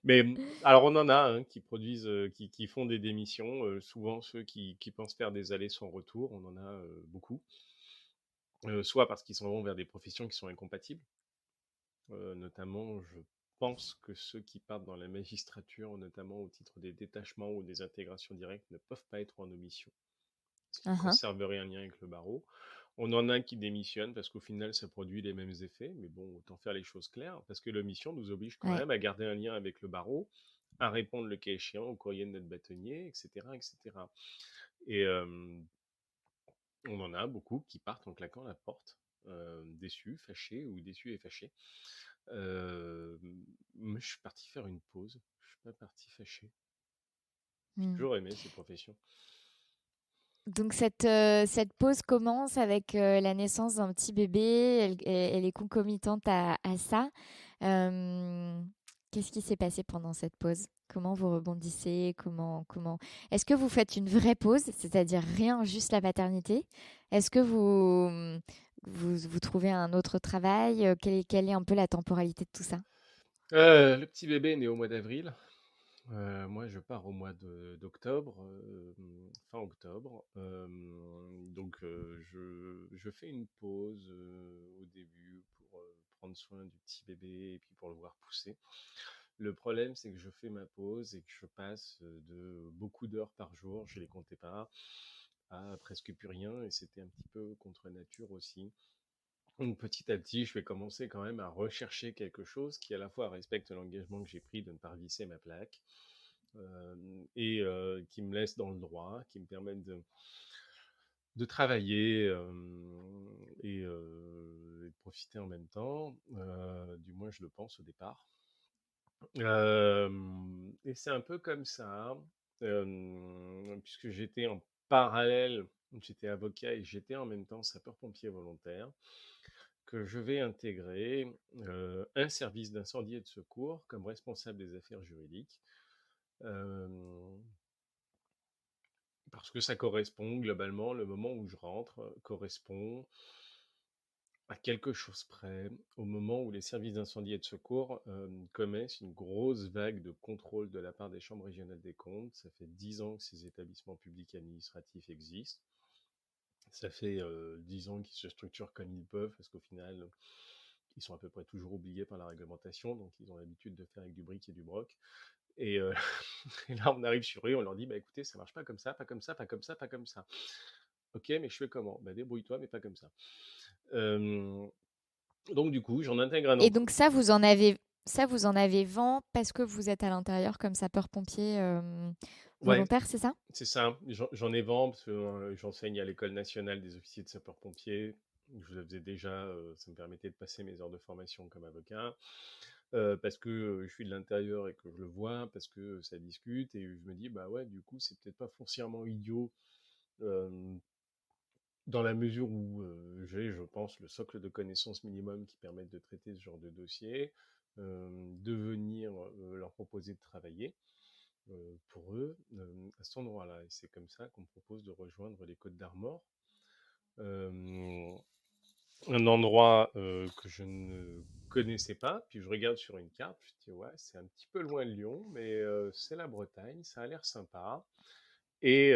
Mais alors, on en a qui produisent, qui font des démissions, souvent ceux qui pensent faire des allers sans retour, on en a beaucoup. Soit parce qu'ils s'en vont vers des professions qui sont incompatibles. Notamment, je pense que ceux qui partent dans la magistrature, notamment au titre des détachements ou des intégrations directes, ne peuvent pas être en omission, parce qu'ils Uhum. conserveraient un lien avec le barreau. On en a qui démissionnent parce qu'au final, ça produit les mêmes effets, mais bon, autant faire les choses claires, parce que l'omission nous oblige quand Ouais. même à garder un lien avec le barreau, à répondre le cas échéant au courrier de notre bâtonnier, etc. etc. Et on en a beaucoup qui partent en claquant la porte, déçus, fâchés ou déçus et fâchés. Moi, je suis parti faire une pause. Je suis pas parti fâché. J'ai Hmm. toujours aimé ces professions. Donc cette pause commence avec la naissance d'un petit bébé, elle est concomitante à ça. Euh, Qu'est-ce qui s'est passé pendant cette pause? Comment vous rebondissez? Comment... Est-ce que vous faites une vraie pause, c'est-à-dire rien, juste la paternité? Est-ce que vous trouvez un autre travail? Quelle est un peu la temporalité de tout ça? Le petit bébé est né au mois d'avril. Moi, je pars au mois d'octobre, fin octobre. Je fais une pause au début pour prendre soin du petit bébé et puis pour le voir pousser. Le problème, c'est que je fais ma pause et que je passe de beaucoup d'heures par jour, je les comptais pas, à presque plus rien, et c'était un petit peu contre nature aussi. Donc petit à petit, je vais commencer quand même à rechercher quelque chose qui à la fois respecte l'engagement que j'ai pris de ne pas revisser ma plaque, qui me laisse dans le droit, qui me permette de travailler et de profiter en même temps. Du moins, je le pense au départ. Et c'est un peu comme ça, puisque j'étais en parallèle, j'étais avocat et j'étais en même temps sapeur-pompier volontaire, que je vais intégrer un service d'incendie et de secours comme responsable des affaires juridiques. Euh, Parce que ça correspond globalement, le moment où je rentre correspond à quelque chose près au moment où les services d'incendie et de secours connaissent une grosse vague de contrôle de la part des chambres régionales des comptes. Ça fait 10 ans que ces établissements publics administratifs existent. Ça fait 10 ans qu'ils se structurent comme ils peuvent, parce qu'au final, ils sont à peu près toujours oubliés par la réglementation, donc ils ont l'habitude de faire avec du brick et du broc. Et, et là, on arrive sur eux, on leur dit, bah écoutez, ça marche pas comme ça, pas comme ça, pas comme ça, pas comme ça. Ok, mais je fais comment? Bah débrouille-toi, mais pas comme ça. Euh, donc du coup, j'en intègre un Et emploi. donc ça, vous en avez vent parce que vous êtes à l'intérieur comme sapeur-pompier Ouais, volontaire, c'est ça? c'est ça. J'en ai vent parce que j'enseigne à l'école nationale des officiers de sapeurs-pompiers. Je le faisais déjà, ça me permettait de passer mes heures de formation comme avocat. Parce que je suis de l'intérieur et que je le vois, parce que ça discute, et je me dis, bah ouais, du coup, c'est peut-être pas foncièrement idiot, euh, dans la mesure où j'ai, je pense, le socle de connaissances minimum qui permettent de traiter ce genre de dossier, de venir leur proposer de travailler pour eux à cet endroit-là. Et c'est comme ça qu'on me propose de rejoindre les Côtes d'Armor, euh, un endroit que je ne connaissais pas. Puis je regarde sur une carte, je dis ouais, c'est un petit peu loin de Lyon, mais c'est la Bretagne, ça a l'air sympa. Et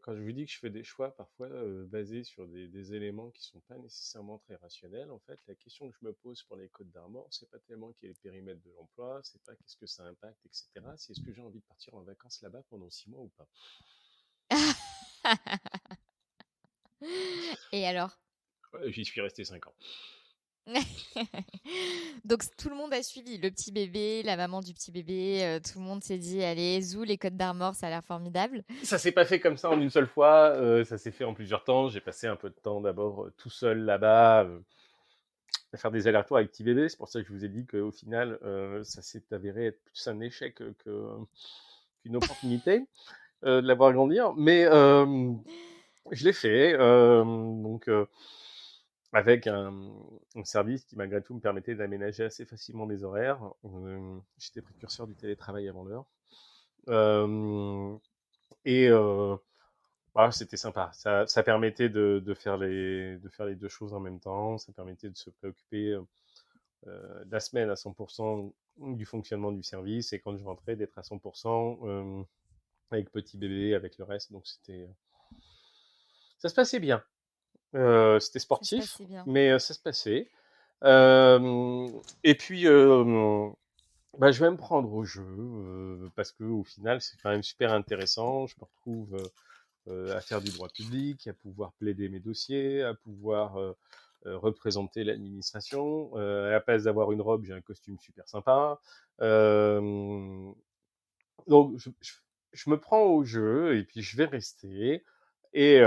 quand je vous dis que je fais des choix parfois basés sur des éléments qui sont pas nécessairement très rationnels, en fait, la question que je me pose pour les Côtes d'Armor, c'est pas tellement quel est le périmètre de l'emploi, c'est pas qu'est-ce que ça impacte, etc. C'est est-ce que j'ai envie de partir en vacances là-bas pendant 6 mois ou pas. Et alors? J'y suis resté 5 ans. Donc tout le monde a suivi, le petit bébé, la maman du petit bébé, tout le monde s'est dit, allez, zou, les Côtes d'Armor, ça a l'air formidable. Ça s'est pas fait comme ça en une seule fois, ça s'est fait en plusieurs temps. J'ai passé un peu de temps d'abord tout seul là-bas, à faire des allers-retours avec petit bébé. C'est pour ça que je vous ai dit qu'au final, ça s'est avéré être plus un échec qu'une opportunité de l'avoir grandir. Mais je l'ai fait, avec un service qui malgré tout me permettait d'aménager assez facilement mes horaires. J'étais précurseur du télétravail avant l'heure. Euh, et voilà, c'était sympa. Ça permettait de faire les deux choses en même temps. Ça permettait de se préoccuper de la semaine à 100% du fonctionnement du service, et quand je rentrais d'être à 100% avec petit bébé, avec le reste. Donc ça se passait bien. C'était Ça se sportif, passait bien. mais ça se passait. Et puis, bah, je vais me prendre au jeu parce que au final, c'est quand même super intéressant. Je me retrouve à faire du droit public, à pouvoir plaider mes dossiers, à pouvoir représenter l'administration. À la place d'avoir une robe, j'ai un costume super sympa. Euh, donc, je me prends au jeu et puis je vais rester. Et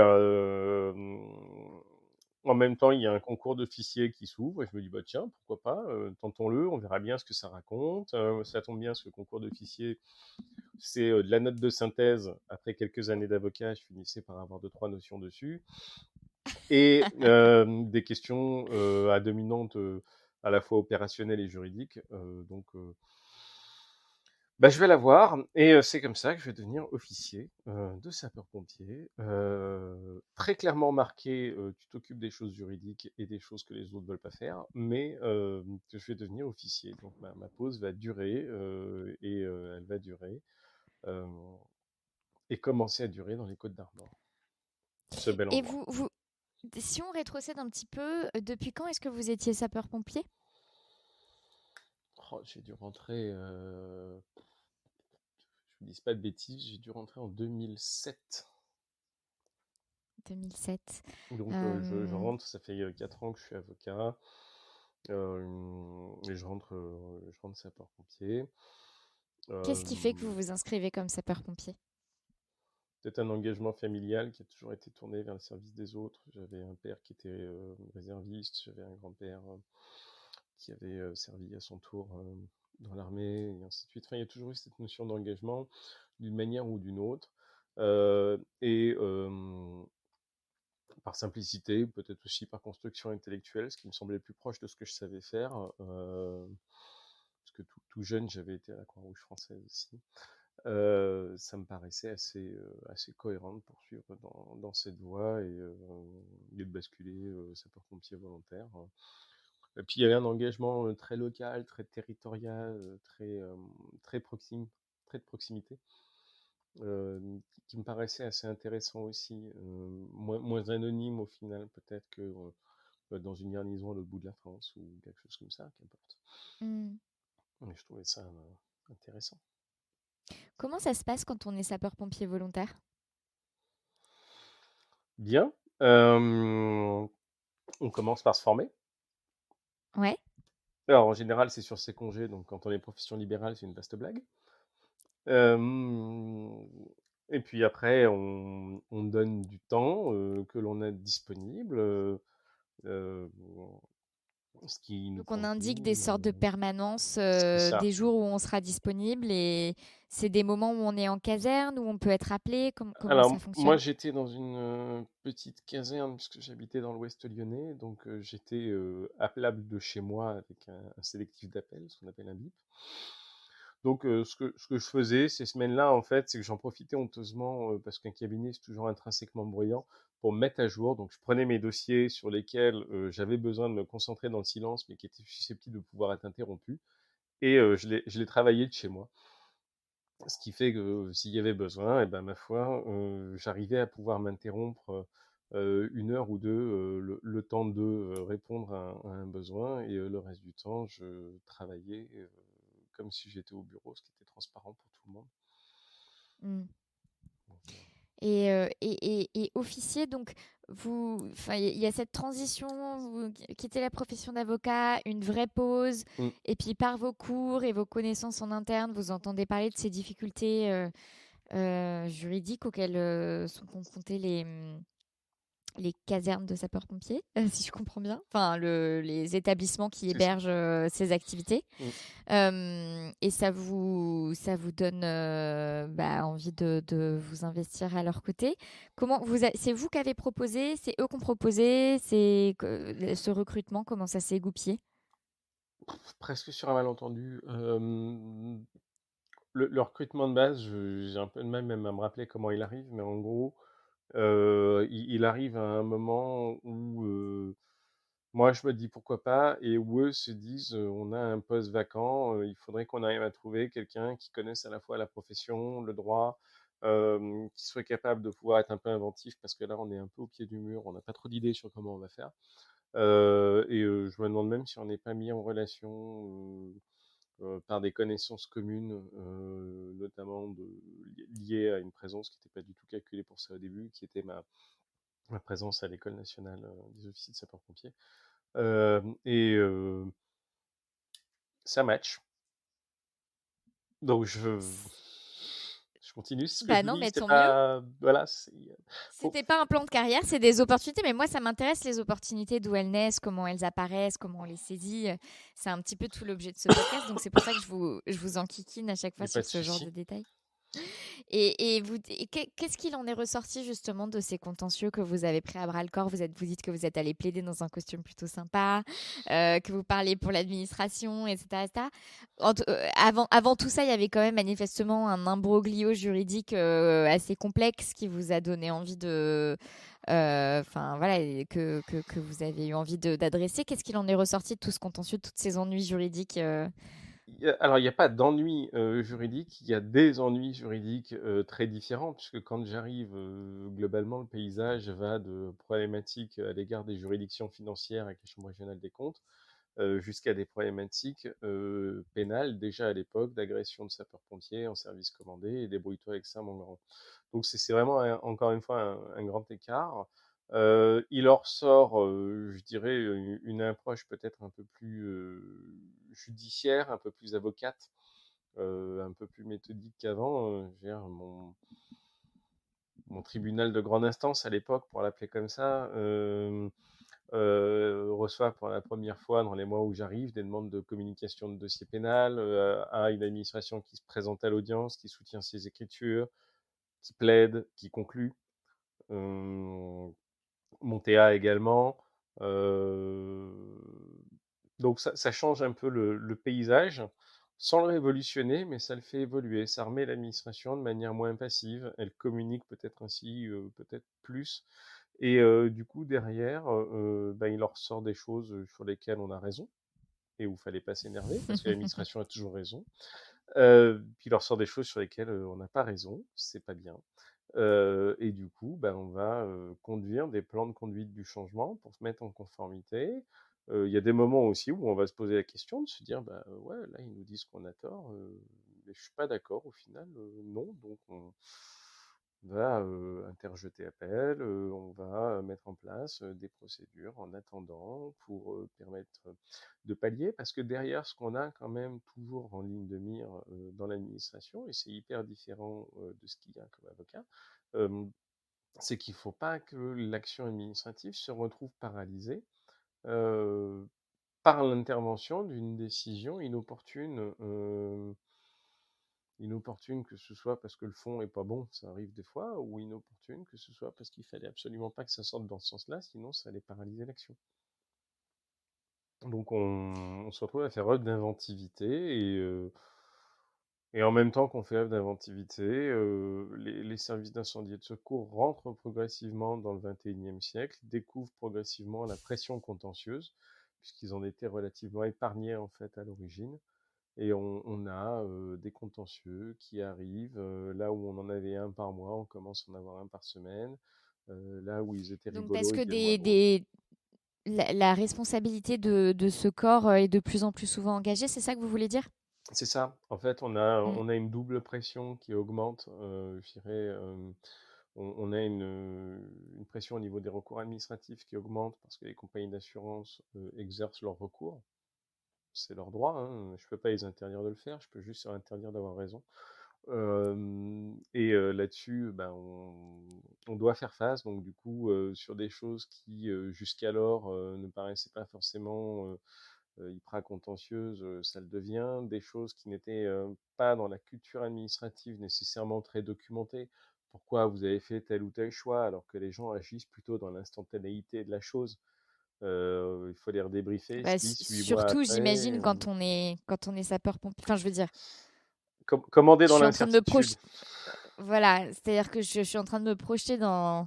En même temps, il y a un concours d'officiers qui s'ouvre et je me dis, bah tiens, pourquoi pas, tentons-le, on verra bien ce que ça raconte. Ça tombe bien, ce concours d'officiers, c'est de la note de synthèse. Après quelques années d'avocat, je finissais par avoir deux, trois notions dessus. Et des questions à dominante à la fois opérationnelle et juridique. Bah, je vais la voir et c'est comme ça que je vais devenir officier de sapeur-pompier. Très clairement marqué, tu t'occupes des choses juridiques et des choses que les autres veulent pas faire, mais que je vais devenir officier. Donc ma pause va durer elle va durer euh, et commencer à durer dans les Côtes d'Armor, ce bel Et endroit. si on rétrocède un petit peu, depuis quand est-ce que vous étiez sapeur-pompier? Oh, j'ai dû rentrer, je vous dis pas de bêtises, j'ai dû rentrer en 2007. 2007. Donc je Euh, rentre, ça fait 4 ans que je suis avocat. Et je rentre sapeur-pompier. Qu'est-ce Euh, qui fait que vous vous inscrivez comme sapeur-pompier? Peut-être un engagement familial qui a toujours été tourné vers le service des autres. J'avais un père qui était réserviste, j'avais un grand-père qui avait servi à son tour dans l'armée, et ainsi de suite. Enfin, il y a toujours eu cette notion d'engagement d'une manière ou d'une autre. Et par simplicité, peut-être aussi par construction intellectuelle, ce qui me semblait plus proche de ce que je savais faire. Parce que tout jeune, j'avais été à la Croix-Rouge française aussi. Ça me paraissait assez cohérent de poursuivre dans cette voie et de basculer sapeur-pompier volontaire. Et puis il y avait un engagement très local, très territorial, très de proximité, qui me paraissait assez intéressant aussi, moins anonyme au final peut-être que dans une garnison à l'autre bout de la France ou quelque chose comme ça, qu'importe. Hmm. Mais je trouvais ça intéressant. Comment ça se passe quand on est sapeur-pompier volontaire? Bien. On commence par se former. Ouais. Alors, en général, c'est sur ses congés, donc quand on est profession libérale, c'est une vaste blague. Euh, et puis après, on donne du temps que l'on a disponible, euh, ce qui nous Donc on indique des convient. sortes de permanences, C'est ça. des jours où on sera disponible et c'est des moments où on est en caserne, où on peut être appelé. Comment Alors, ça moi, fonctionne? j'étais dans une petite caserne, puisque j'habitais dans l'Ouest lyonnais, donc j'étais appelable de chez moi avec un sélectif d'appel, ce qu'on appelle un bip. Donc, ce que je faisais ces semaines-là, en fait, c'est que j'en profitais honteusement, parce qu'un cabinet, c'est toujours intrinsèquement bruyant, pour me mettre à jour. Donc, je prenais mes dossiers sur lesquels j'avais besoin de me concentrer dans le silence, mais qui étaient susceptibles de pouvoir être interrompus, et je les travaillais de chez moi. Ce qui fait que s'il y avait besoin, et ben, ma foi, j'arrivais à pouvoir m'interrompre 1 heure ou deux, le temps de répondre à un besoin, et le reste du temps, je travaillais comme si j'étais au bureau, ce qui était transparent pour tout le monde. Hmm. Donc, Et officier, donc enfin, il y a cette transition, vous quittez la profession d'avocat, une vraie pause, mm. et puis par vos cours et vos connaissances en interne, vous entendez parler de ces difficultés juridiques auxquelles sont confrontés les casernes de sapeurs-pompiers, si je comprends bien, enfin les établissements qui C'est ça. hébergent ces activités. Mm. Et ça vous donne envie de vous investir à leur côté. C'est vous qui avez proposé, c'est eux qui ont proposé, ce recrutement, comment ça s'est goupillé? Presque sur un malentendu. Le recrutement de base, j'ai un peu de mal même à me rappeler comment il arrive, mais en gros, il arrive à un moment où moi je me dis pourquoi pas, et où eux se disent on a un poste vacant, il faudrait qu'on arrive à trouver quelqu'un qui connaisse à la fois la profession, le droit, qui soit capable de pouvoir être un peu inventif, parce que là on est un peu au pied du mur, on n'a pas trop d'idées sur comment on va faire. Je me demande même si on n'est pas mis en relation par des connaissances communes, notamment liées à une présence qui n'était pas du tout calculée pour ça au début, qui était ma présence à l'école nationale des officiers de sapeurs-pompiers. Et ça match. Donc Je continue, c'est ce que je Bah vous non, dis, mais c'est tant mieux. pas, voilà, faut, C'était pas un plan de carrière, c'est des opportunités. Mais moi, ça m'intéresse les opportunités d'où elles naissent, comment elles apparaissent, comment on les saisit. C'est un petit peu tout l'objet de ce podcast. Donc c'est pour ça que je vous enquiquine à chaque y fois a pas sur de ce genre souci. de détails. Qu'est-ce qu'il en est ressorti justement de ces contentieux que vous avez pris à bras le corps? Vous dites que vous êtes allé plaider dans un costume plutôt sympa, que vous parlez pour l'administration, etc., etc. Avant tout ça, il y avait quand même manifestement un imbroglio juridique assez complexe qui vous a donné envie enfin voilà, que vous avez eu envie d'adresser. Qu'est-ce qu'il en est ressorti de tout ce contentieux, de tous ces ennuis juridiques Alors, il n'y a pas d'ennui juridique, il y a des ennuis juridiques très différents, puisque quand j'arrive, globalement, le paysage va de problématiques à l'égard des juridictions financières avec les chambres régionales des comptes, jusqu'à des problématiques pénales, déjà à l'époque, d'agression de sapeurs-pompiers en service commandé, et débrouille-toi avec ça, mon grand. Donc c'est vraiment, encore une fois, un grand écart. Il en ressort, je dirais, une approche peut-être un peu plus judiciaire, un peu plus avocate, un peu plus méthodique qu'avant. Je veux dire, mon tribunal de grande instance à l'époque, pour l'appeler comme ça, reçoit pour la première fois dans les mois où j'arrive des demandes de communication de dossier pénal à une administration qui se présente à l'audience, qui soutient ses écritures, qui plaide, qui conclut. Mon TA également. Euh, donc ça change un peu le paysage, sans le révolutionner, mais ça le fait évoluer. Ça remet l'administration de manière moins passive. Elle communique peut-être ainsi, peut-être plus. Et du coup, derrière, il en ressort des choses sur lesquelles on a raison et où il fallait pas s'énerver, parce que l'administration a toujours raison. Puis il en ressort des choses sur lesquelles on n'a pas raison, c'est pas bien. Et du coup, on va conduire des plans de conduite du changement pour se mettre en conformité. Il y a des moments aussi où on va se poser la question de se dire, ouais, là, ils nous disent qu'on a tort, mais je suis pas d'accord au final, non. Donc on va interjeter appel, on va mettre en place des procédures en attendant pour permettre de pallier, parce que derrière, ce qu'on a quand même toujours en ligne de mire dans l'administration, et c'est hyper différent de ce qu'il y a comme avocat, euh, c'est qu'il ne faut pas que l'action administrative se retrouve paralysée euh, par l'intervention d'une décision inopportune, que ce soit parce que le fond est pas bon, ça arrive des fois, ou inopportune, que ce soit parce qu'il fallait absolument pas que ça sorte dans ce sens-là, sinon ça allait paralyser l'action. Donc on se retrouve à faire œuvre d'inventivité et en même temps qu'on fait œuvre d'inventivité, les services d'incendie et de secours rentrent progressivement dans le XXIe siècle, découvrent progressivement la pression contentieuse, puisqu'ils en étaient relativement épargnés en fait à l'origine. Et on a des contentieux qui arrivent. Là où on en avait un par mois, on commence à en avoir un par semaine. Là où ils étaient Donc parce rigolos, ils que deviennent moins drôles. la responsabilité de ce corps est de plus en plus souvent engagée, c'est ça que vous voulez dire? C'est ça. En fait, on Mm. a une double pression qui augmente. Je dirais, on a une pression au niveau des recours administratifs qui augmente parce que les compagnies d'assurance exercent leurs recours. C'est leur droit, hein. Je ne peux pas les interdire de le faire, je peux juste leur interdire d'avoir raison. Là-dessus, on doit faire face. Donc du coup, sur des choses qui jusqu'alors ne paraissaient pas forcément hyper contentieuses, ça le devient. Des choses qui n'étaient pas dans la culture administrative nécessairement très documentées. Pourquoi vous avez fait tel ou tel choix alors que les gens agissent plutôt dans l'instantanéité de la chose. Il faut les redébriefer Bah, 6, 8 mois surtout, après. j'imagine, quand on est sapeur-pompier. Enfin, je veux dire, Commander je dans suis en train de me l'incertitude. projeter. Voilà, c'est-à-dire que je suis en train de me projeter dans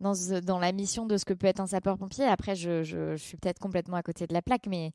la mission de ce que peut être un sapeur-pompier. Après, je suis peut-être complètement à côté de la plaque, mais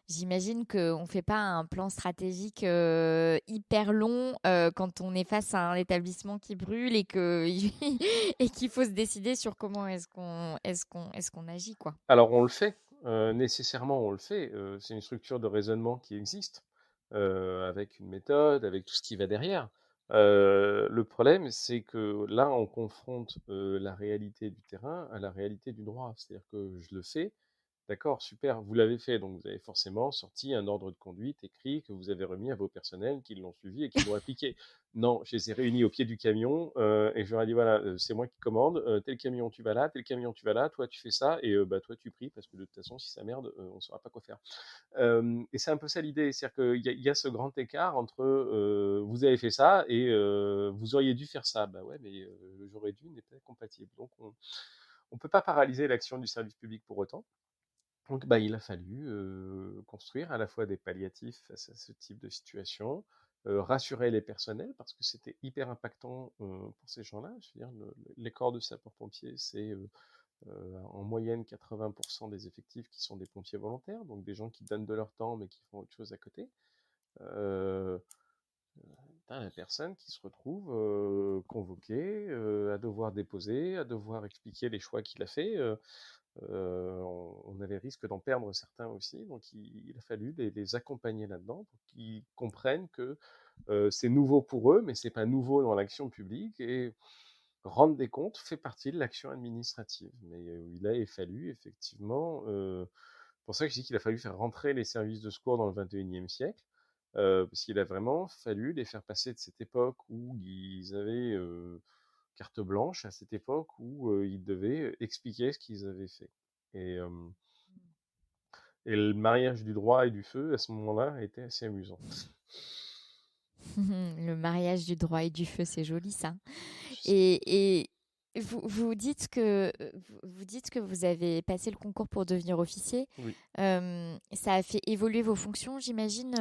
j'imagine qu'on ne fait pas un plan stratégique hyper long quand on est face à un établissement qui brûle et qu'il faut se décider sur comment est-ce qu'on agit, quoi. Alors on le fait, nécessairement on le fait. C'est une structure de raisonnement qui existe, avec une méthode, avec tout ce qui va derrière. Le problème, c'est que là, on confronte la réalité du terrain à la réalité du droit. C'est-à-dire que je le fais, D'accord, super, vous l'avez fait, donc vous avez forcément sorti un ordre de conduite écrit que vous avez remis à vos personnels qui l'ont suivi et qui l'ont appliqué. Non, je les ai réunis au pied du camion et je leur ai dit voilà, c'est moi qui commande, tel camion tu vas là, tel camion tu vas là, toi tu fais ça et bah, toi tu pries parce que de toute façon, si ça merde, on ne saura pas quoi faire. Et c'est un peu ça l'idée, c'est-à-dire qu'il y a ce grand écart entre vous avez fait ça et vous auriez dû faire ça. Bah ouais, mais j'aurais dû n'est pas compatible. Donc on peut pas paralyser l'action du service public pour autant. Donc, bah, il a fallu construire à la fois des palliatifs face à ce type de situation, rassurer les personnels parce que c'était hyper impactant pour ces gens-là. Je veux dire, les corps de sapeurs-pompiers, c'est en moyenne 80% des effectifs qui sont des pompiers volontaires, donc des gens qui donnent de leur temps mais qui font autre chose à côté. Euh, T'as la personne qui se retrouve convoquée, à devoir déposer, à devoir expliquer les choix qu'il a fait. On avait risque d'en perdre certains aussi, donc il a fallu les accompagner là-dedans pour qu'ils comprennent que c'est nouveau pour eux, mais c'est pas nouveau dans l'action publique et rendre des comptes fait partie de l'action administrative. Mais il a fallu effectivement, pour ça que je dis qu'il a fallu faire rentrer les services de secours dans le 21e siècle, parce qu'il a vraiment fallu les faire passer de cette époque où ils avaient carte blanche à cette époque où ils devaient expliquer ce qu'ils avaient fait. Et, euh, et le mariage du droit et du feu, à ce moment-là, était assez amusant. Le mariage du droit et du feu, c'est joli ça. Je sais. Et vous dites vous dites que vous avez passé le concours pour devenir officier. Oui. Ça a fait évoluer vos fonctions, j'imagine,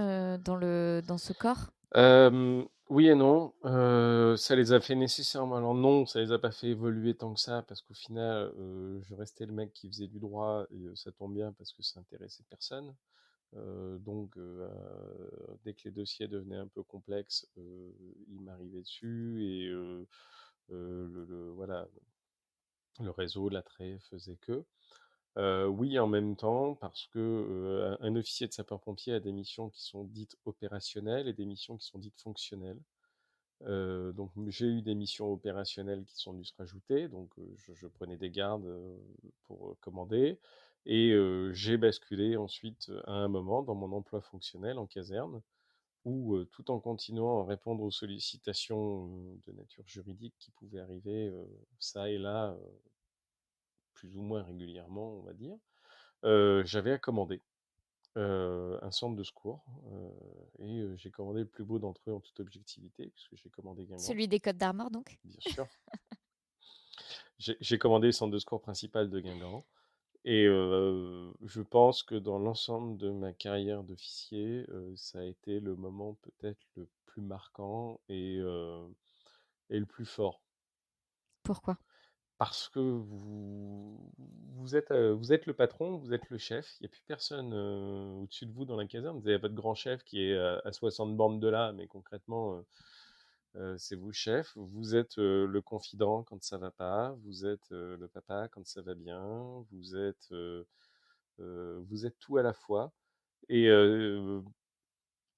dans ce corps? Oui et non. Ça les a fait nécessairement. Alors non, ça les a pas fait évoluer tant que ça, parce qu'au final, je restais le mec qui faisait du droit, et ça tombe bien parce que ça intéressait personne. Donc, dès que les dossiers devenaient un peu complexes, il m'arrivait dessus, et voilà, le réseau, l'attrait faisait que. Oui, en même temps, parce que un officier de sapeur-pompier a des missions qui sont dites opérationnelles et des missions qui sont dites fonctionnelles. Donc j'ai eu des missions opérationnelles qui sont venues se rajouter, donc je prenais des gardes pour commander, et j'ai basculé ensuite à un moment dans mon emploi fonctionnel en caserne, où tout en continuant à répondre aux sollicitations de nature juridique qui pouvaient arriver ça et là, plus ou moins régulièrement, on va dire, j'avais à commander un centre de secours, et j'ai commandé le plus beau d'entre eux en toute objectivité, puisque j'ai commandé Guingamp, Celui des Côtes d'Armor, donc? bien sûr. J'ai commandé le centre de secours principal de Guingamp, et je pense que dans l'ensemble de ma carrière d'officier, ça a été le moment peut-être le plus marquant et le plus fort. Pourquoi? Parce que vous êtes le patron, vous êtes le chef, il n'y a plus personne au-dessus de vous dans la caserne. Vous avez votre grand chef qui est à 60 bornes de là, mais concrètement, c'est vous le chef. Vous êtes le confident quand ça va pas, vous êtes le papa quand ça va bien, vous êtes tout à la fois. Et,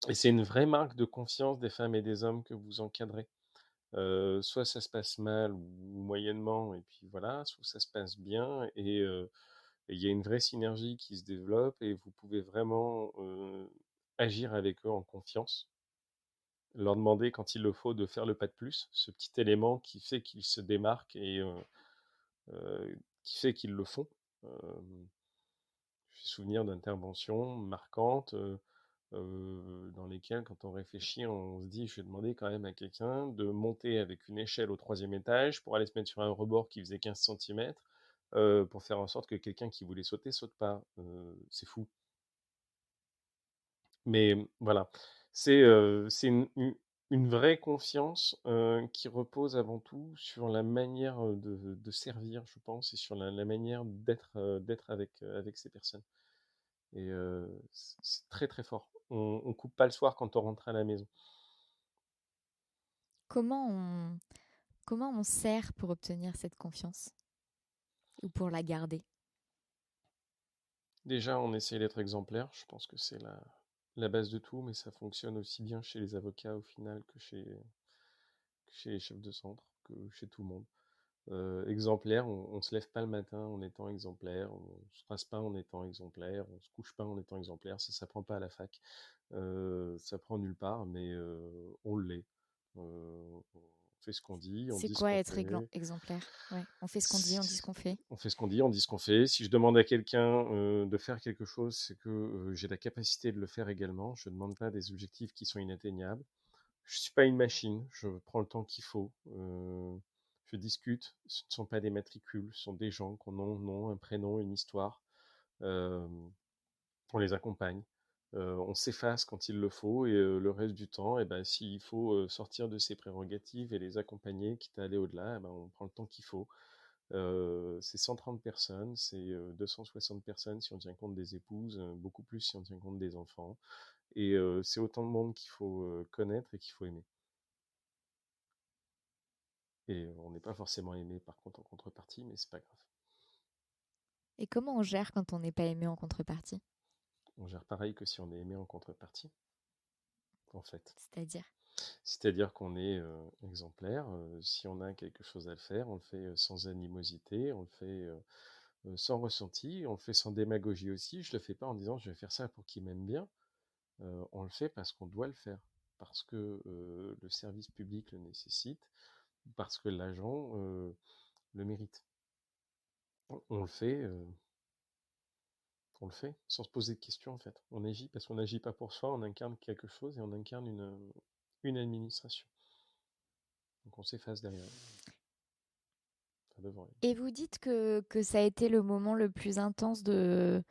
et c'est une vraie marque de confiance des femmes et des hommes que vous encadrez. Soit ça se passe mal ou moyennement, et puis voilà, soit ça se passe bien, et il y a une vraie synergie qui se développe, et vous pouvez vraiment agir avec eux en confiance, leur demander quand il le faut de faire le pas de plus, ce petit élément qui fait qu'ils se démarquent et qui fait qu'ils le font. Euh, J'ai souvenir d'interventions marquantes dans lesquelles, quand on réfléchit, on se dit, je vais demander quand même à quelqu'un de monter avec une échelle au 3e étage pour aller se mettre sur un rebord qui faisait 15 centimètres pour faire en sorte que quelqu'un qui voulait sauter saute pas. C'est fou. Mais voilà, c'est une vraie confiance qui repose avant tout sur la manière de servir, je pense, et sur la manière d'être avec ces personnes. Et c'est très très fort. On coupe pas le soir quand on rentre à la maison. Comment on, comment on sert pour obtenir cette confiance ou pour la garder? Déjà, on essaie d'être exemplaire. Je pense que c'est la base de tout, mais ça fonctionne aussi bien chez les avocats au final que chez les chefs de centre, que chez tout le monde. exemplaire. On se lève pas le matin en étant exemplaire, on se rase pas en étant exemplaire, on se couche pas en étant exemplaire. Ça s'apprend pas à la fac, ça prend nulle part, mais on l'est. On fait ce qu'on dit, on C'est dit ce quoi qu'on être fait. exemplaire? Ouais, on fait ce qu'on dit, on dit ce qu'on fait. On fait ce qu'on dit, on dit ce qu'on fait. Si je demande à quelqu'un de faire quelque chose, c'est que j'ai la capacité de le faire également. Je ne demande pas des objectifs qui sont inatteignables. Je suis pas une machine, je prends le temps qu'il faut. Je discute, ce ne sont pas des matricules, ce sont des gens qui ont un nom, un prénom, une histoire. Euh, on les accompagne. On s'efface quand il le faut et le reste du temps, eh ben, s'il faut sortir de ses prérogatives et les accompagner, quitte à aller au-delà, eh ben, on prend le temps qu'il faut. C'est 130 personnes, c'est 260 personnes si on tient compte des épouses, beaucoup plus si on tient compte des enfants. Et c'est autant de monde qu'il faut connaître et qu'il faut aimer. Et on n'est pas forcément aimé par contre en contrepartie, mais c'est pas grave. Et comment on gère quand on n'est pas aimé en contrepartie? On gère pareil que si on est aimé en contrepartie, en fait. C'est-à-dire? C'est-à-dire qu'on est exemplaire. Si on a quelque chose à faire, on le fait sans animosité, on le fait sans ressenti, on le fait sans démagogie aussi. Je le fais pas en disant je vais faire ça pour qu'il m'aime bien. On le fait parce qu'on doit le faire, parce que le service public le nécessite, parce que l'agent le mérite. On le fait. On le fait sans se poser de questions en fait. On agit parce qu'on n'agit pas pour soi, on incarne quelque chose et on incarne une administration. Donc on s'efface derrière, enfin devant elle. Et vous dites que ça a été le moment le plus intense de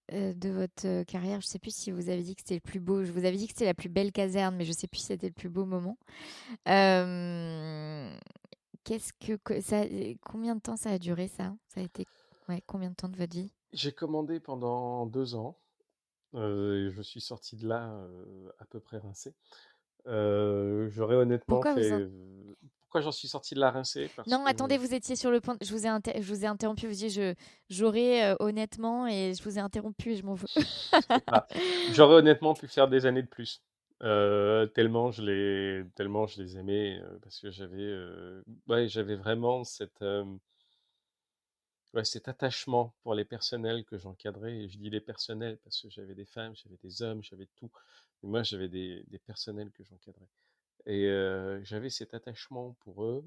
votre carrière. Je sais plus si vous avez dit que c'était le plus beau. Je vous avais dit que c'était la plus belle caserne, mais je sais plus si c'était le plus beau moment. Euh, ça, combien de temps ça a duré ça? Ça a été ouais, combien de temps de votre vie? J'ai commandé pendant 2 ans et je suis sorti de là à peu près rincé. J'aurais honnêtement Pourquoi vous fait. en... Pourquoi j'en suis sorti de là rincé? Parce Non, que attendez, vous étiez sur le point. Je vous ai interrompu. Vous disiez j'aurais honnêtement et je vous ai interrompu et je m'en veux. c'est pas. J'aurais honnêtement pu faire des années de plus. Tellement je les aimais parce que ouais, j'avais vraiment ouais, cet attachement pour les personnels que j'encadrais. Et je dis les personnels parce que j'avais des femmes, j'avais des hommes, j'avais tout. Mais moi, j'avais des personnels que j'encadrais. Et j'avais cet attachement pour eux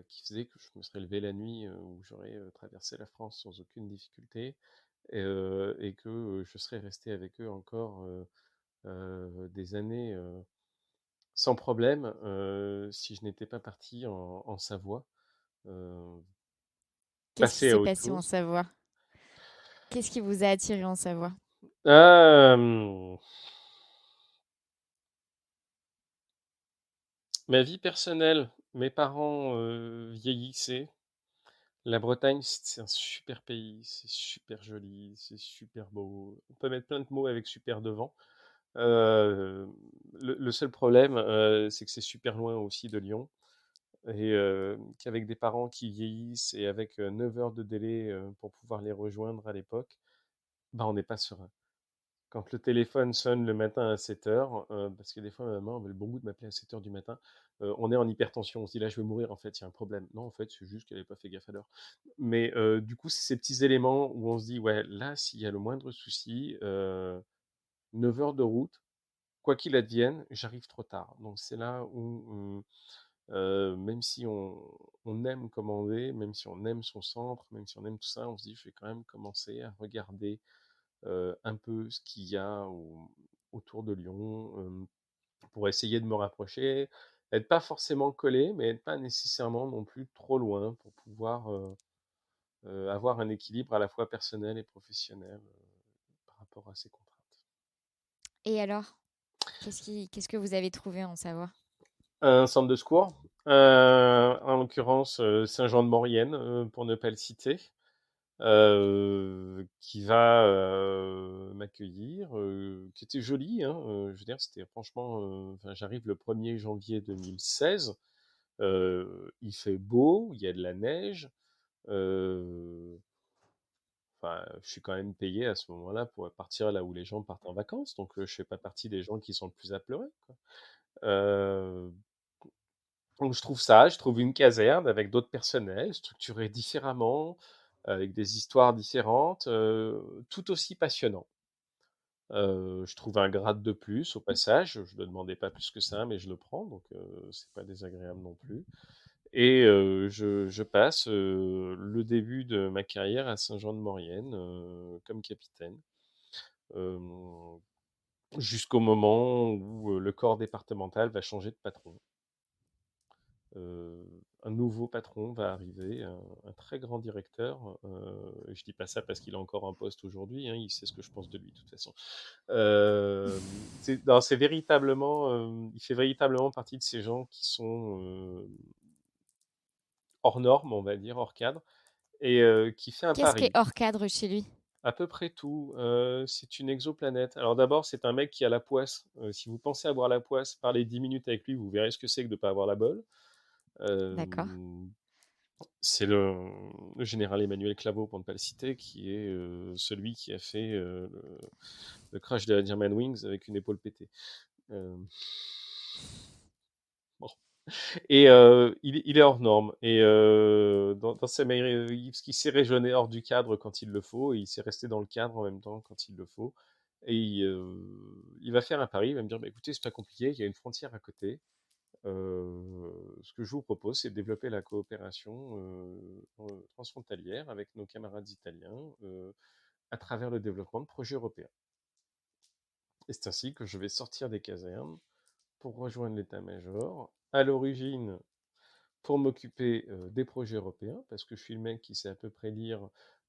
qui faisait que je me serais levé la nuit où j'aurais traversé la France sans aucune difficulté et que je serais resté avec eux encore des années sans problème si je n'étais pas parti en Savoie, euh, Qu'est-ce qui passer à s'est autre passé en chose. Savoie? Qu'est-ce qui vous a attiré en Savoie? Euh, Ma vie personnelle, mes parents vieillissaient. La Bretagne, c'est un super pays, c'est super joli, c'est super beau. On peut mettre plein de mots avec super devant. Euh, le seul problème, c'est que c'est super loin aussi de Lyon et qu'avec des parents qui vieillissent et avec 9 heures de délai pour pouvoir les rejoindre à l'époque, bah on n'est pas serein. Quand le téléphone sonne le matin à 7 heures, parce que des fois, ma maman avait le bon goût de m'appeler à 7 heures du matin, on est en hypertension. On se dit là, je vais mourir, en fait, il y a un problème. Non, en fait, c'est juste qu'elle n'avait pas fait gaffe à l'heure. Mais du coup, c'est ces petits éléments où on se dit, ouais, là, s'il y a le moindre souci, 9 heures de route, quoi qu'il advienne, j'arrive trop tard. Donc c'est là où, même si on aime commander, même si on aime son centre, même si on aime tout ça, on se dit, je vais quand même commencer à regarder un peu ce qu'il y a autour de Lyon pour essayer de me rapprocher, être pas forcément collé, mais être pas nécessairement non plus trop loin pour pouvoir avoir un équilibre à la fois personnel et professionnel par rapport à ces contraintes. Et alors, qu'est-ce que vous avez trouvé en Savoie? Un centre de secours, en l'occurrence Saint-Jean-de-Maurienne, pour ne pas le citer, qui va m'accueillir, qui était joli, hein, je veux dire, c'était franchement, enfin, j'arrive le 1er janvier 2016, il fait beau, il y a de la neige, euh, enfin, je suis quand même payé à ce moment-là pour partir là où les gens partent en vacances, donc je fais pas partie des gens qui sont le plus à pleurer, quoi. Euh, Donc je trouve une caserne avec d'autres personnels, structurés différemment, avec des histoires différentes, tout aussi passionnant. Je trouve un grade de plus au passage, je ne demandais pas plus que ça, mais je le prends, donc c'est pas désagréable non plus. Et je passe le début de ma carrière à Saint-Jean-de-Maurienne comme capitaine, euh, jusqu'au moment où le corps départemental va changer de patron. Euh, un nouveau patron va arriver, un très grand directeur. Je dis pas ça parce qu'il a encore un poste aujourd'hui, hein, il sait ce que je pense de lui de toute façon. C'est véritablement, il fait véritablement partie de ces gens qui sont hors normes, on va dire, hors cadre, et qui fait un Qu'est-ce qui est pari. hors cadre chez lui? À peu près tout. C'est une exoplanète. Alors d'abord, c'est un mec qui a la poisse. Si vous pensez avoir la poisse, parlez 10 minutes avec lui, vous verrez ce que c'est que de ne pas avoir la bol. Euh, D'accord. c'est le général Emmanuel Claveau, pour ne pas le citer, qui est celui qui a fait le crash de la Germanwings avec une épaule pétée. Euh, bon. Et il est hors norme. Et dans sa manière, parce qu'il sait raisonner hors du cadre quand il le faut, et il sait rester dans le cadre en même temps quand il le faut. Et il va faire un pari, il va me dire, bah, écoutez, c'est pas compliqué, il y a une frontière à côté. Ce que je vous propose, c'est de développer la coopération transfrontalière avec nos camarades italiens à travers le développement de projets européens. Et c'est ainsi que je vais sortir des casernes pour rejoindre l'état-major. À l'origine, pour m'occuper des projets européens, parce que je suis le mec qui sait à peu près lire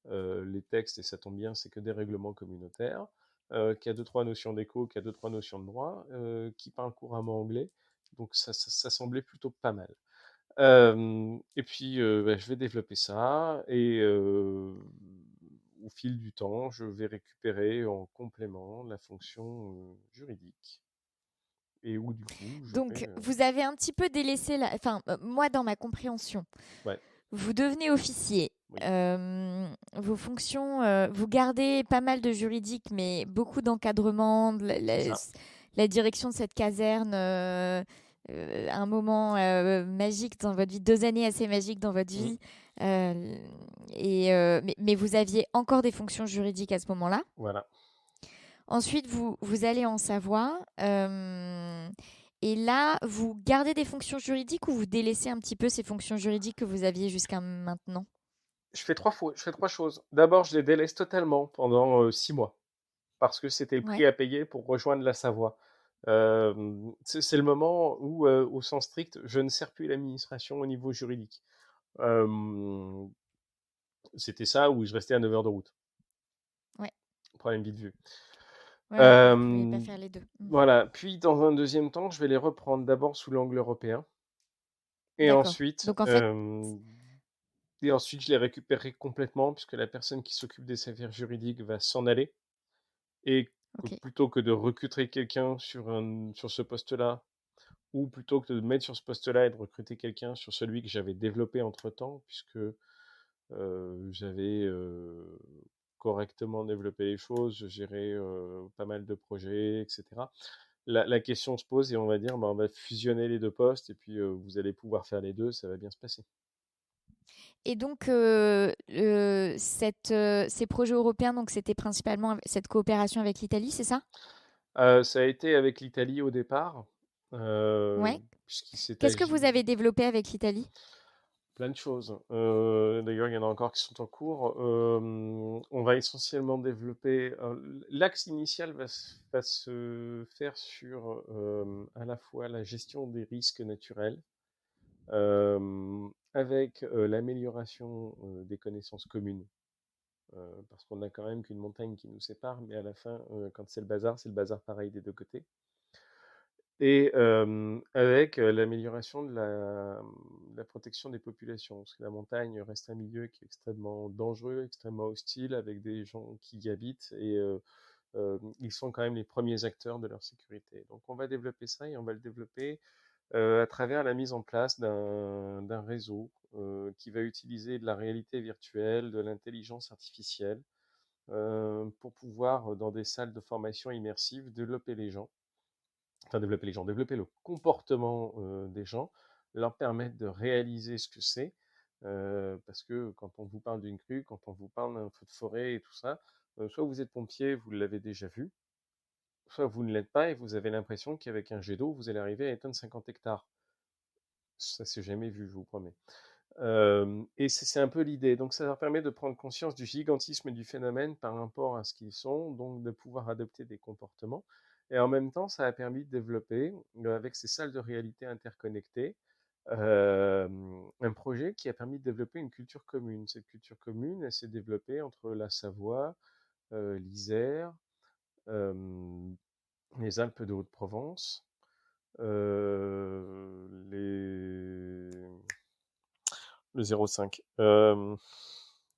les textes, et ça tombe bien, c'est que des règlements communautaires, qui a deux, trois notions d'éco, qui a deux, trois notions de droit, qui parle couramment anglais, donc ça semblait plutôt pas mal. Et puis, bah, je vais développer ça, et au fil du temps, je vais récupérer en complément la fonction juridique, et où du coup, je Donc, vais... vous avez un petit peu délaissé la... Enfin, moi, dans ma compréhension, ouais, vous devenez officier. oui, Vos fonctions, vous gardez pas mal de juridique, mais beaucoup d'encadrement, c'est ça. la direction de cette caserne, un moment magique dans votre vie, 2 années assez magiques dans votre Mm, vie. euh, mais vous aviez encore des fonctions juridiques à ce moment-là. voilà. Ensuite, vous allez en Savoie. Et là, vous gardez des fonctions juridiques ou vous délaissez un petit peu ces fonctions juridiques que vous aviez jusqu'à maintenant? Je fais trois choses. D'abord, je les délaisse totalement pendant 6 mois, parce que c'était le prix Ouais. à payer pour rejoindre la Savoie. C'est le moment où, au sens strict, je ne sers plus l'administration au niveau juridique. Euh, C'était ça, où je restais à 9 heures de route. Ouais. Problème vite vu. Ouais, ouais, vous pouviez pas Euh, faire les deux. voilà. Puis, dans un deuxième temps, je vais les reprendre d'abord sous l'angle européen. Et D'accord. ensuite, Donc en fait, euh, et ensuite, je les récupérerai complètement, puisque la personne qui s'occupe des affaires juridiques va s'en aller. Et que ok. plutôt que de recruter quelqu'un sur ce poste-là, ou plutôt que de me mettre sur ce poste-là et de recruter quelqu'un sur celui que j'avais développé entre-temps, puisque j'avais correctement développé les choses, je gérais pas mal de projets, etc. La question se pose, et on va dire, bah, on va fusionner les deux postes, et puis vous allez pouvoir faire les deux, ça va bien se passer. Et donc ces projets européens, donc c'était principalement cette coopération avec l'Italie, c'est ça? Ça a été avec l'Italie au départ, euh, Ouais. puisqu'il s'est Qu'est-ce que agi vous avez développé avec l'Italie? plein de choses. D'ailleurs, il y en a encore qui sont en cours. On va essentiellement développer. L'axe initial va se faire sur à la fois la gestion des risques naturels, avec l'amélioration des connaissances communes. Parce qu'on n'a quand même qu'une montagne qui nous sépare, mais à la fin, quand c'est le bazar pareil des deux côtés. Et avec l'amélioration de la protection des populations, parce que la montagne reste un milieu qui est extrêmement dangereux, extrêmement hostile, avec des gens qui y habitent, et ils sont quand même les premiers acteurs de leur sécurité. Donc on va développer ça, et on va le développer à travers la mise en place d'un réseau qui va utiliser de la réalité virtuelle, de l'intelligence artificielle, pour pouvoir, dans des salles de formation immersive, développer les gens, enfin développer les gens, développer le comportement des gens leur permettre de réaliser ce que c'est. Parce que quand on vous parle d'une crue, quand on vous parle d'un feu de forêt et tout ça, soit vous êtes pompier, vous l'avez déjà vu, soit vous ne l'êtes pas et vous avez l'impression qu'avec un jet d'eau, vous allez arriver à éteindre 50 hectares. Ça s'est jamais vu, je vous promets. Et c'est un peu l'idée. Donc ça leur permet de prendre conscience du gigantisme du phénomène par rapport à ce qu'ils sont, donc de pouvoir adopter des comportements. Et en même temps, ça a permis de développer, avec ces salles de réalité interconnectées, un projet qui a permis de développer une culture commune. Cette culture commune, elle s'est développée entre la Savoie, l'Isère, euh, les Alpes de Haute-Provence, les le 0,5. Non,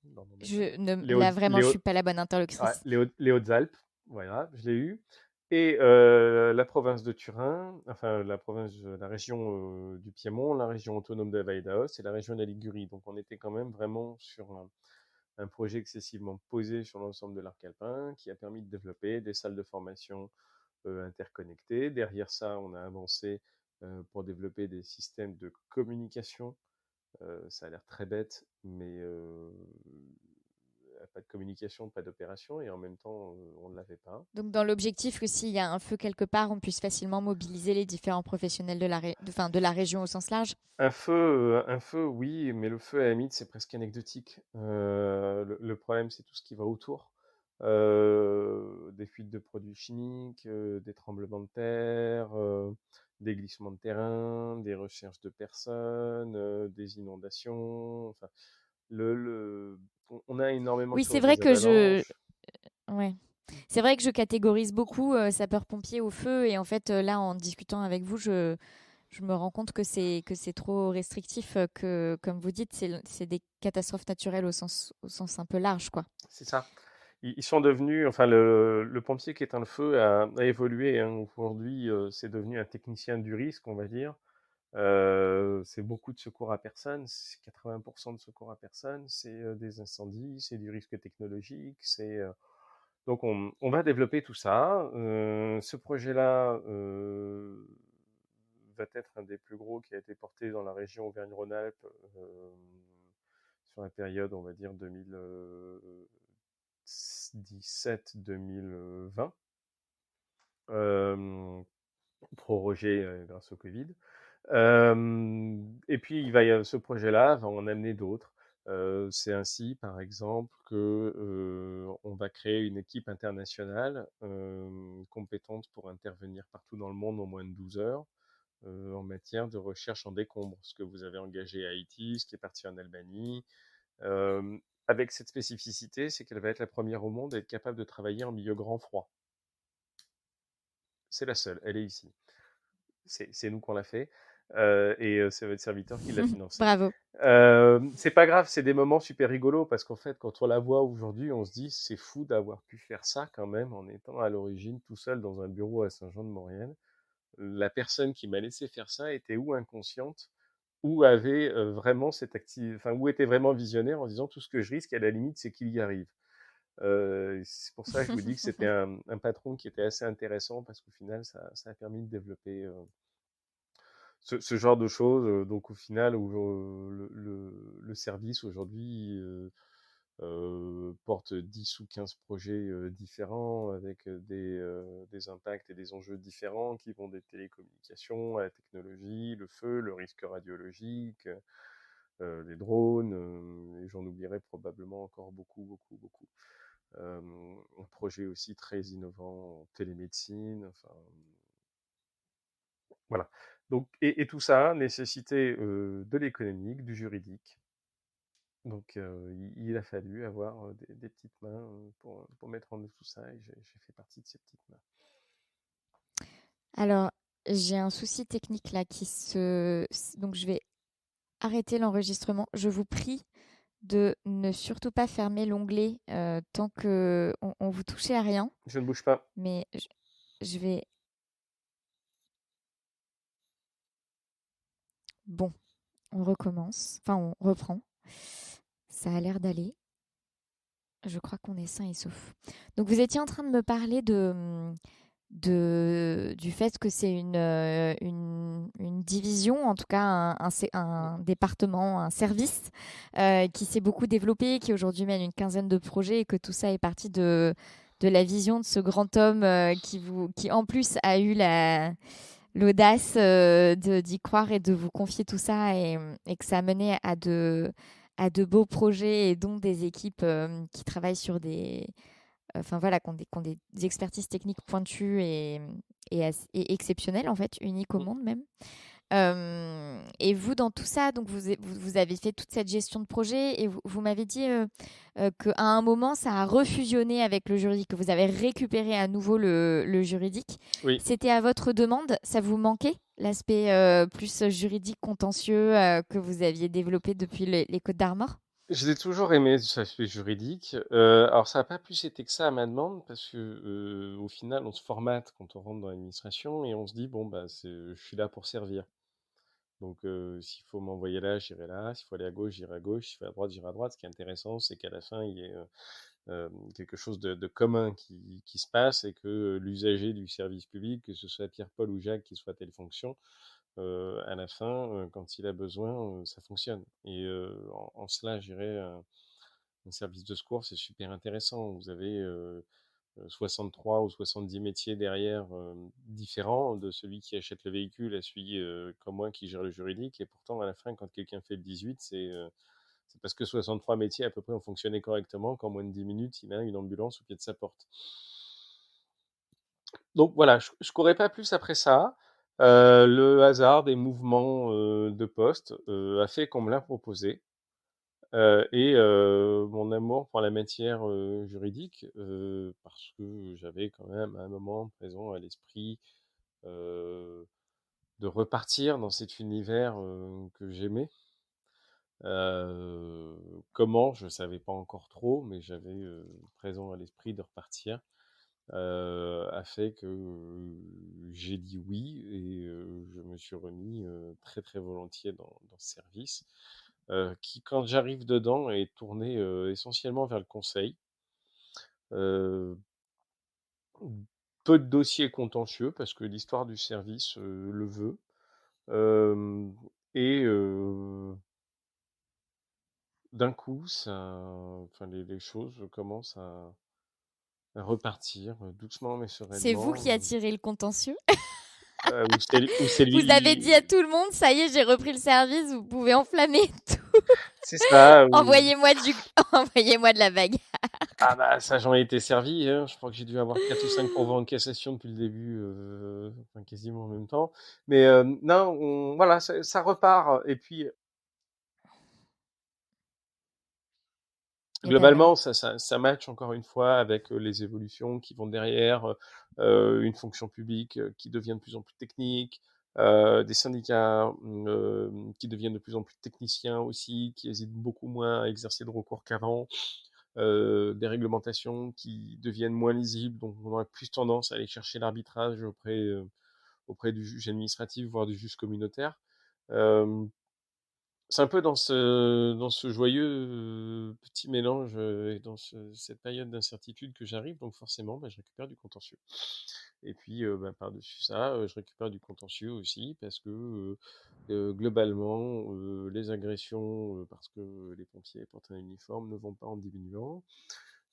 non, mais les Là, Hautes, vraiment, je suis pas la bonne interlocutrice. les Hautes-Alpes, voilà, je l'ai eu. Et la province de Turin, enfin la région du Piémont, la région autonome de la Valle d'Aoste et la région de la Ligurie. Donc on était quand même vraiment sur un projet excessivement posé sur l'ensemble de l'arc alpin qui a permis de développer des salles de formation interconnectées. Derrière ça, on a avancé pour développer des systèmes de communication. Ça a l'air très bête, mais pas de communication, pas d'opération, et en même temps, on ne l'avait pas. Donc, dans l'objectif que s'il y a un feu quelque part, on puisse facilement mobiliser les différents professionnels de la région au sens large. Un feu, oui, mais le feu, à la limite, c'est presque anecdotique. Le problème, c'est tout ce qui va autour. Des fuites de produits chimiques, des tremblements de terre, des glissements de terrain, des recherches de personnes, des inondations. Enfin, on a énormément de Oui, c'est choses, vrai des que avalanches. ouais. C'est vrai que je catégorise beaucoup sapeurs-pompiers au feu et en fait là en discutant avec vous, je me rends compte que c'est trop restrictif que comme vous dites c'est des catastrophes naturelles au sens un peu large quoi. C'est ça. Ils sont devenus, enfin, le pompier qui éteint le feu a évolué, hein. Aujourd'hui, c'est devenu un technicien du risque, on va dire. C'est beaucoup de secours à personne, c'est 80% de secours à personne, c'est des incendies, c'est du risque technologique, donc on va développer tout ça. Ce projet-là va être un des plus gros qui a été porté dans la région Auvergne-Rhône-Alpes sur la période, on va dire 2017-2020, prorogé grâce au Covid. Et puis, ce projet-là va en amener d'autres. C'est ainsi, par exemple, que on va créer une équipe internationale compétente pour intervenir partout dans le monde en moins de 12 heures en matière de recherche en décombres, ce que vous avez engagé à Haïti, ce qui est parti en Albanie. Euh, avec cette spécificité, c'est qu'elle va être la première au monde à être capable de travailler en milieu grand froid. C'est la seule, elle est ici. C'est nous qu'on l'a fait. Et c'est votre serviteur qui l'a financé. Bravo. C'est pas grave, c'est des moments super rigolos parce qu'en fait, quand on la voit aujourd'hui, on se dit c'est fou d'avoir pu faire ça quand même en étant à l'origine tout seul dans un bureau à Saint-Jean-de-Maurienne. La personne qui m'a laissé faire ça était ou inconsciente ou avait vraiment cette enfin, ou était vraiment visionnaire en disant tout ce que je risque à la limite c'est qu'il y arrive. C'est pour ça que je vous dis que c'était un patron qui était assez intéressant parce qu'au final ça a permis de développer ce genre de choses. Donc au final, où, le service aujourd'hui porte 10 ou 15 projets différents avec des impacts et des enjeux différents qui vont des télécommunications à la technologie, le feu, le risque radiologique, les drones, et j'en oublierai probablement encore beaucoup, beaucoup, beaucoup. Un projet aussi très innovant en télémédecine, enfin, voilà. Donc, et tout ça nécessitait de l'économique, du juridique. Donc, il a fallu avoir des petites mains pour mettre en œuvre tout ça, et j'ai fait partie de ces petites mains. Alors, j'ai un souci technique là donc je vais arrêter l'enregistrement. Je vous prie de ne surtout pas fermer l'onglet tant que on vous touchez à rien. Je ne bouge pas. Mais je vais. Bon, on recommence. Enfin, on reprend. Ça a l'air d'aller. Je crois qu'on est sain et sauf. Donc, vous étiez en train de me parler du fait que c'est une division, en tout cas un département, un service qui s'est beaucoup développé, qui aujourd'hui mène une quinzaine de projets et que tout ça est parti de la vision de ce grand homme qui en plus a eu l'audace d'y croire et de vous confier tout ça et que ça a mené à de beaux projets et dont des équipes qui travaillent sur enfin voilà, qui ont des expertises techniques pointues et exceptionnelles en fait, uniques au monde même. Et vous, dans tout ça, donc vous avez fait toute cette gestion de projet et vous m'avez dit qu'à un moment, ça a refusionné avec le juridique, que vous avez récupéré à nouveau le juridique. Oui. C'était à votre demande, ça vous manquait, l'aspect plus juridique, contentieux que vous aviez développé depuis les Côtes d'Armor? Je l'ai toujours aimé, cet aspect juridique. Alors ça n'a pas plus été que ça à ma demande, parce que au final, on se formate quand on rentre dans l'administration et on se dit, bon, bah, je suis là pour servir. Donc, s'il faut m'envoyer là, j'irai là. S'il faut aller à gauche, j'irai à gauche. S'il faut à droite, j'irai à droite. Ce qui est intéressant, c'est qu'à la fin, il y ait quelque chose de commun qui se passe et que l'usager du service public, que ce soit Pierre-Paul ou Jacques qui soit à telle fonction, à la fin, quand il a besoin, ça fonctionne. Et en cela, je dirais, un service de secours, c'est super intéressant. Vous avez 63 ou 70 métiers derrière différents, de celui qui achète le véhicule à celui comme moi qui gère le juridique. Et pourtant, à la fin, quand quelqu'un fait le 18, c'est parce que 63 métiers à peu près ont fonctionné correctement qu'en moins de 10 minutes, il a une ambulance au pied de sa porte. Donc voilà, je ne courais pas plus après ça. Le hasard des mouvements de poste a fait qu'on me l'a proposé. Et mon amour pour la matière juridique, parce que j'avais quand même à un moment présent à l'esprit de repartir dans cet univers que j'aimais. Comment, je ne savais pas encore trop, mais j'avais présent à l'esprit de repartir, a fait que j'ai dit oui et je me suis remis très très volontiers dans ce service qui, quand j'arrive dedans, est tourné essentiellement vers le conseil. Euh, Peu de dossiers contentieux parce que l'histoire du service le veut. Euh, et d'un coup, enfin, les choses commencent à repartir doucement mais C'est vous sereinement. qui attirez le contentieux. Ou c'est Vous avez lui. dit à tout le monde, ça y est, j'ai repris le service, vous pouvez enflammer tout. C'est ça. Envoyez-moi envoyez-moi de la vague. Ah bah ça, j'en ai été servi, hein. Je crois que j'ai dû avoir 4 ou 5 pourvois en cassation depuis le début, enfin quasiment en même temps. Mais non, voilà, ça repart. Et puis Et ben voilà. globalement, ça match encore une fois avec les évolutions qui vont derrière, une fonction publique qui devient de plus en plus technique, des syndicats qui deviennent de plus en plus techniciens aussi, qui hésitent beaucoup moins à exercer de recours qu'avant. Des réglementations qui deviennent moins lisibles, donc on aurait plus tendance à aller chercher l'arbitrage auprès du juge administratif, voire du juge communautaire. C'est un peu dans ce joyeux petit mélange et dans cette période d'incertitude que j'arrive, donc forcément, je récupère du contentieux. Et puis, par-dessus ça, je récupère du contentieux aussi parce que globalement, les agressions, parce que les pompiers portent un uniforme, ne vont pas en diminuant.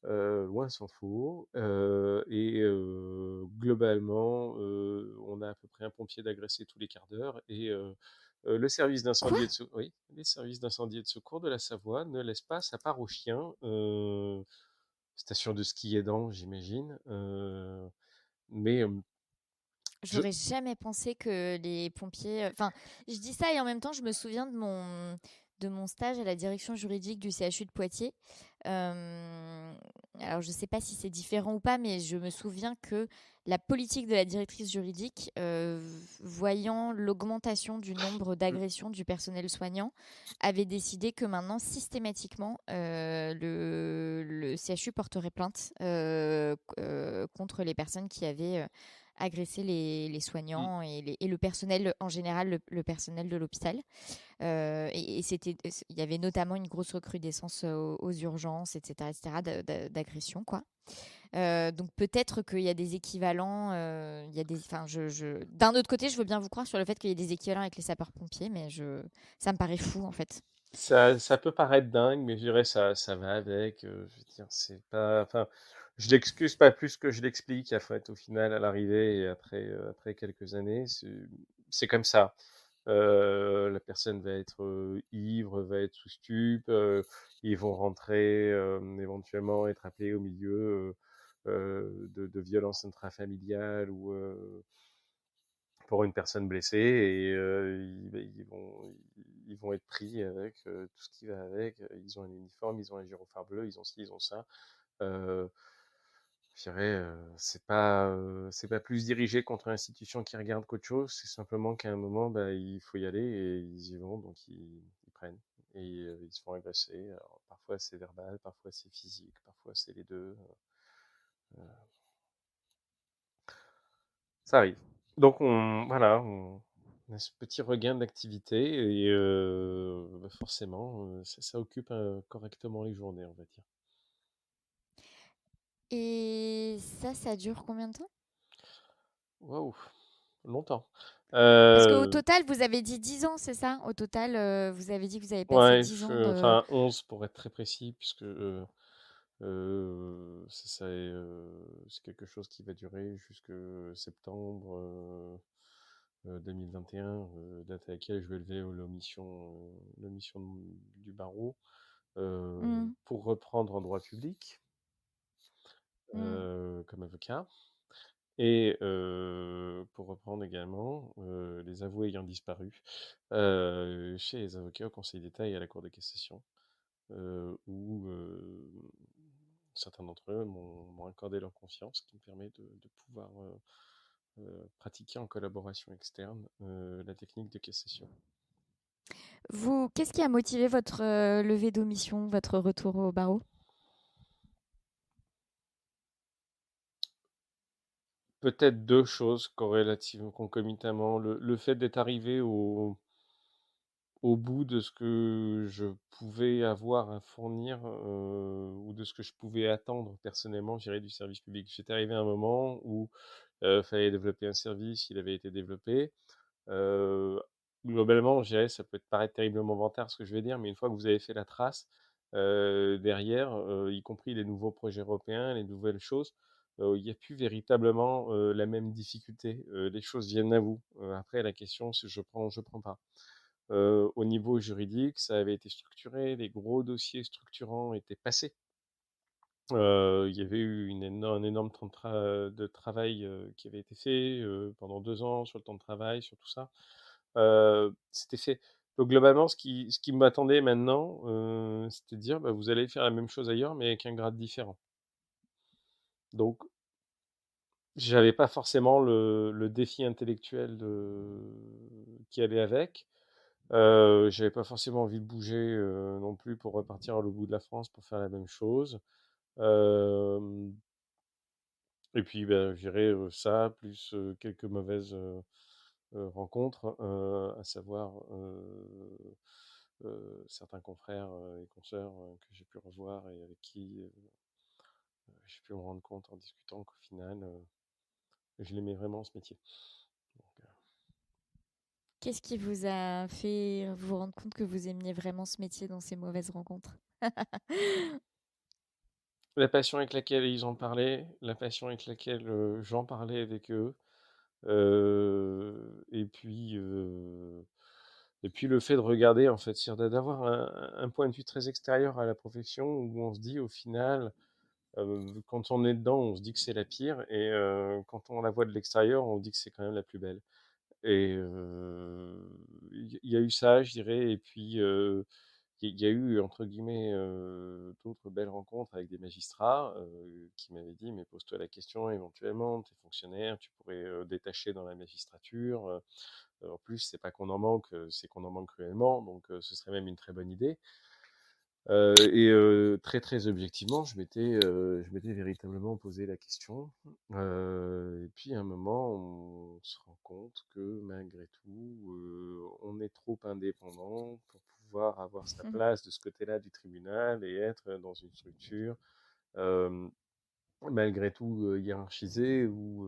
Loin s'en faut. Et globalement, on a à peu près un pompier d'agressé tous les quarts d'heure. Et le service Quoi? d'incendie et de secours, oui, les services d'incendie et de secours de la Savoie ne laissent pas sa part aux chiens. Station de ski aidant, j'imagine. Mais je... J'aurais jamais pensé que les pompiers. Enfin, je dis ça et en même temps, je me souviens de mon stage à la direction juridique du CHU de Poitiers. Alors, je ne sais pas si c'est différent ou pas, mais je me souviens que la politique de la directrice juridique, voyant l'augmentation du nombre d'agressions du personnel soignant, avait décidé que maintenant, systématiquement, le CHU porterait plainte contre les personnes qui avaient agresser les soignants et le personnel en général, le personnel de l'hôpital. Il y avait notamment une grosse recrudescence aux urgences, etc., d'agression, quoi. Donc peut-être qu'il y a des équivalents, il y a des enfin d'un autre côté, je veux bien vous croire sur le fait qu'il y ait des équivalents avec les sapeurs-pompiers, mais ça me paraît fou, en fait. Ça peut paraître dingue, mais je dirais ça va avec. Je veux dire, c'est pas, enfin, je l'excuse pas plus que je l'explique. En fait, au final, à l'arrivée et après quelques années, c'est comme ça. La personne va être ivre, va être sous stup. Ils vont rentrer, éventuellement être appelés au milieu de violences intrafamiliales ou pour une personne blessée et ils vont être pris avec tout ce qui va avec. Ils ont un uniforme, ils ont un gyrophare bleu, ils ont ci, ils ont ça. Euh, je dirais, c'est pas plus dirigé contre l'institution qui regarde qu'autre chose. C'est simplement qu'à un moment, bah, il faut y aller et ils y vont, donc ils prennent et ils se font agresser. Alors, parfois c'est verbal, parfois c'est physique, parfois c'est les deux. Euh, Ça arrive. Donc voilà, on a ce petit regain d'activité et bah, forcément, ça occupe correctement les journées, on va dire. Et ça dure combien de temps? Waouh, longtemps. Parce qu'au Euh, total, vous avez dit 10 ans, c'est ça? Au total, vous avez dit que vous avez passé ouais, 10 ans de... enfin 11 pour être très précis, puisque c'est quelque chose qui va durer jusque septembre 2021, date à laquelle je vais lever l'omission du barreau. Mmh, Pour reprendre en droit public mmh. comme avocat et pour reprendre également les avoués ayant disparu chez les avocats au Conseil d'État et à la Cour de cassation, où certains d'entre eux m'ont accordé leur confiance, ce qui me permet de pouvoir pratiquer en collaboration externe la technique de cassation. Qu'est-ce qui a motivé votre levée d'omission, votre retour au barreau? Peut-être deux choses corrélatives, concomitamment. Le fait d'être arrivé au bout de ce que je pouvais avoir à fournir ou de ce que je pouvais attendre personnellement, je dirais, du service public. J'étais arrivé à un moment où il fallait développer un service, il avait été développé. Euh, Globalement, je dirais, ça peut paraître terriblement vantard ce que je vais dire, mais une fois que vous avez fait la trace, derrière, y compris les nouveaux projets européens, les nouvelles choses, il n'y a plus véritablement la même difficulté. Les choses viennent à vous. Après, la question, c'est je prends pas. Au niveau juridique, ça avait été structuré, les gros dossiers structurants étaient passés. Il y avait eu un énorme temps de travail qui avait été fait pendant 2 ans sur le temps de travail, sur tout ça. C'était fait. Donc globalement, ce qui m'attendait maintenant, c'était de dire, bah, vous allez faire la même chose ailleurs, mais avec un grade différent. Donc, j'avais pas forcément le défi intellectuel qui allait avec. J'avais pas forcément envie de bouger non plus pour repartir à l'autre bout de la France pour faire la même chose. Euh, et puis, ben, je dirais ça, plus quelques mauvaises rencontres, à savoir certains confrères et consoeurs que j'ai pu revoir et avec qui j'ai pu me rendre compte en discutant qu'au final, je l'aimais vraiment ce métier. Donc, Qu'est-ce qui vous a fait vous rendre compte que vous aimiez vraiment ce métier dans ces mauvaises rencontres? la passion avec laquelle ils en parlaient, la passion avec laquelle j'en parlais avec eux, et puis le fait de regarder en fait, c'est-à-dire d'avoir un point de vue très extérieur à la profession où on se dit au final, quand on est dedans, on se dit que c'est la pire et quand on la voit de l'extérieur, on se dit que c'est quand même la plus belle. Et il y a eu ça, je dirais, et puis il y a eu, entre guillemets, d'autres belles rencontres avec des magistrats qui m'avaient dit, mais pose-toi la question, éventuellement, tu es fonctionnaire, tu pourrais détacher dans la magistrature. En plus, c'est pas qu'on en manque, c'est qu'on en manque cruellement, donc ce serait même une très bonne idée. Très très objectivement, je m'étais véritablement posé la question. Et puis à un moment, on se rend compte que malgré tout, on est trop indépendant pour pouvoir avoir sa place de ce côté-là du tribunal et être dans une structure euh, malgré tout hiérarchisé, où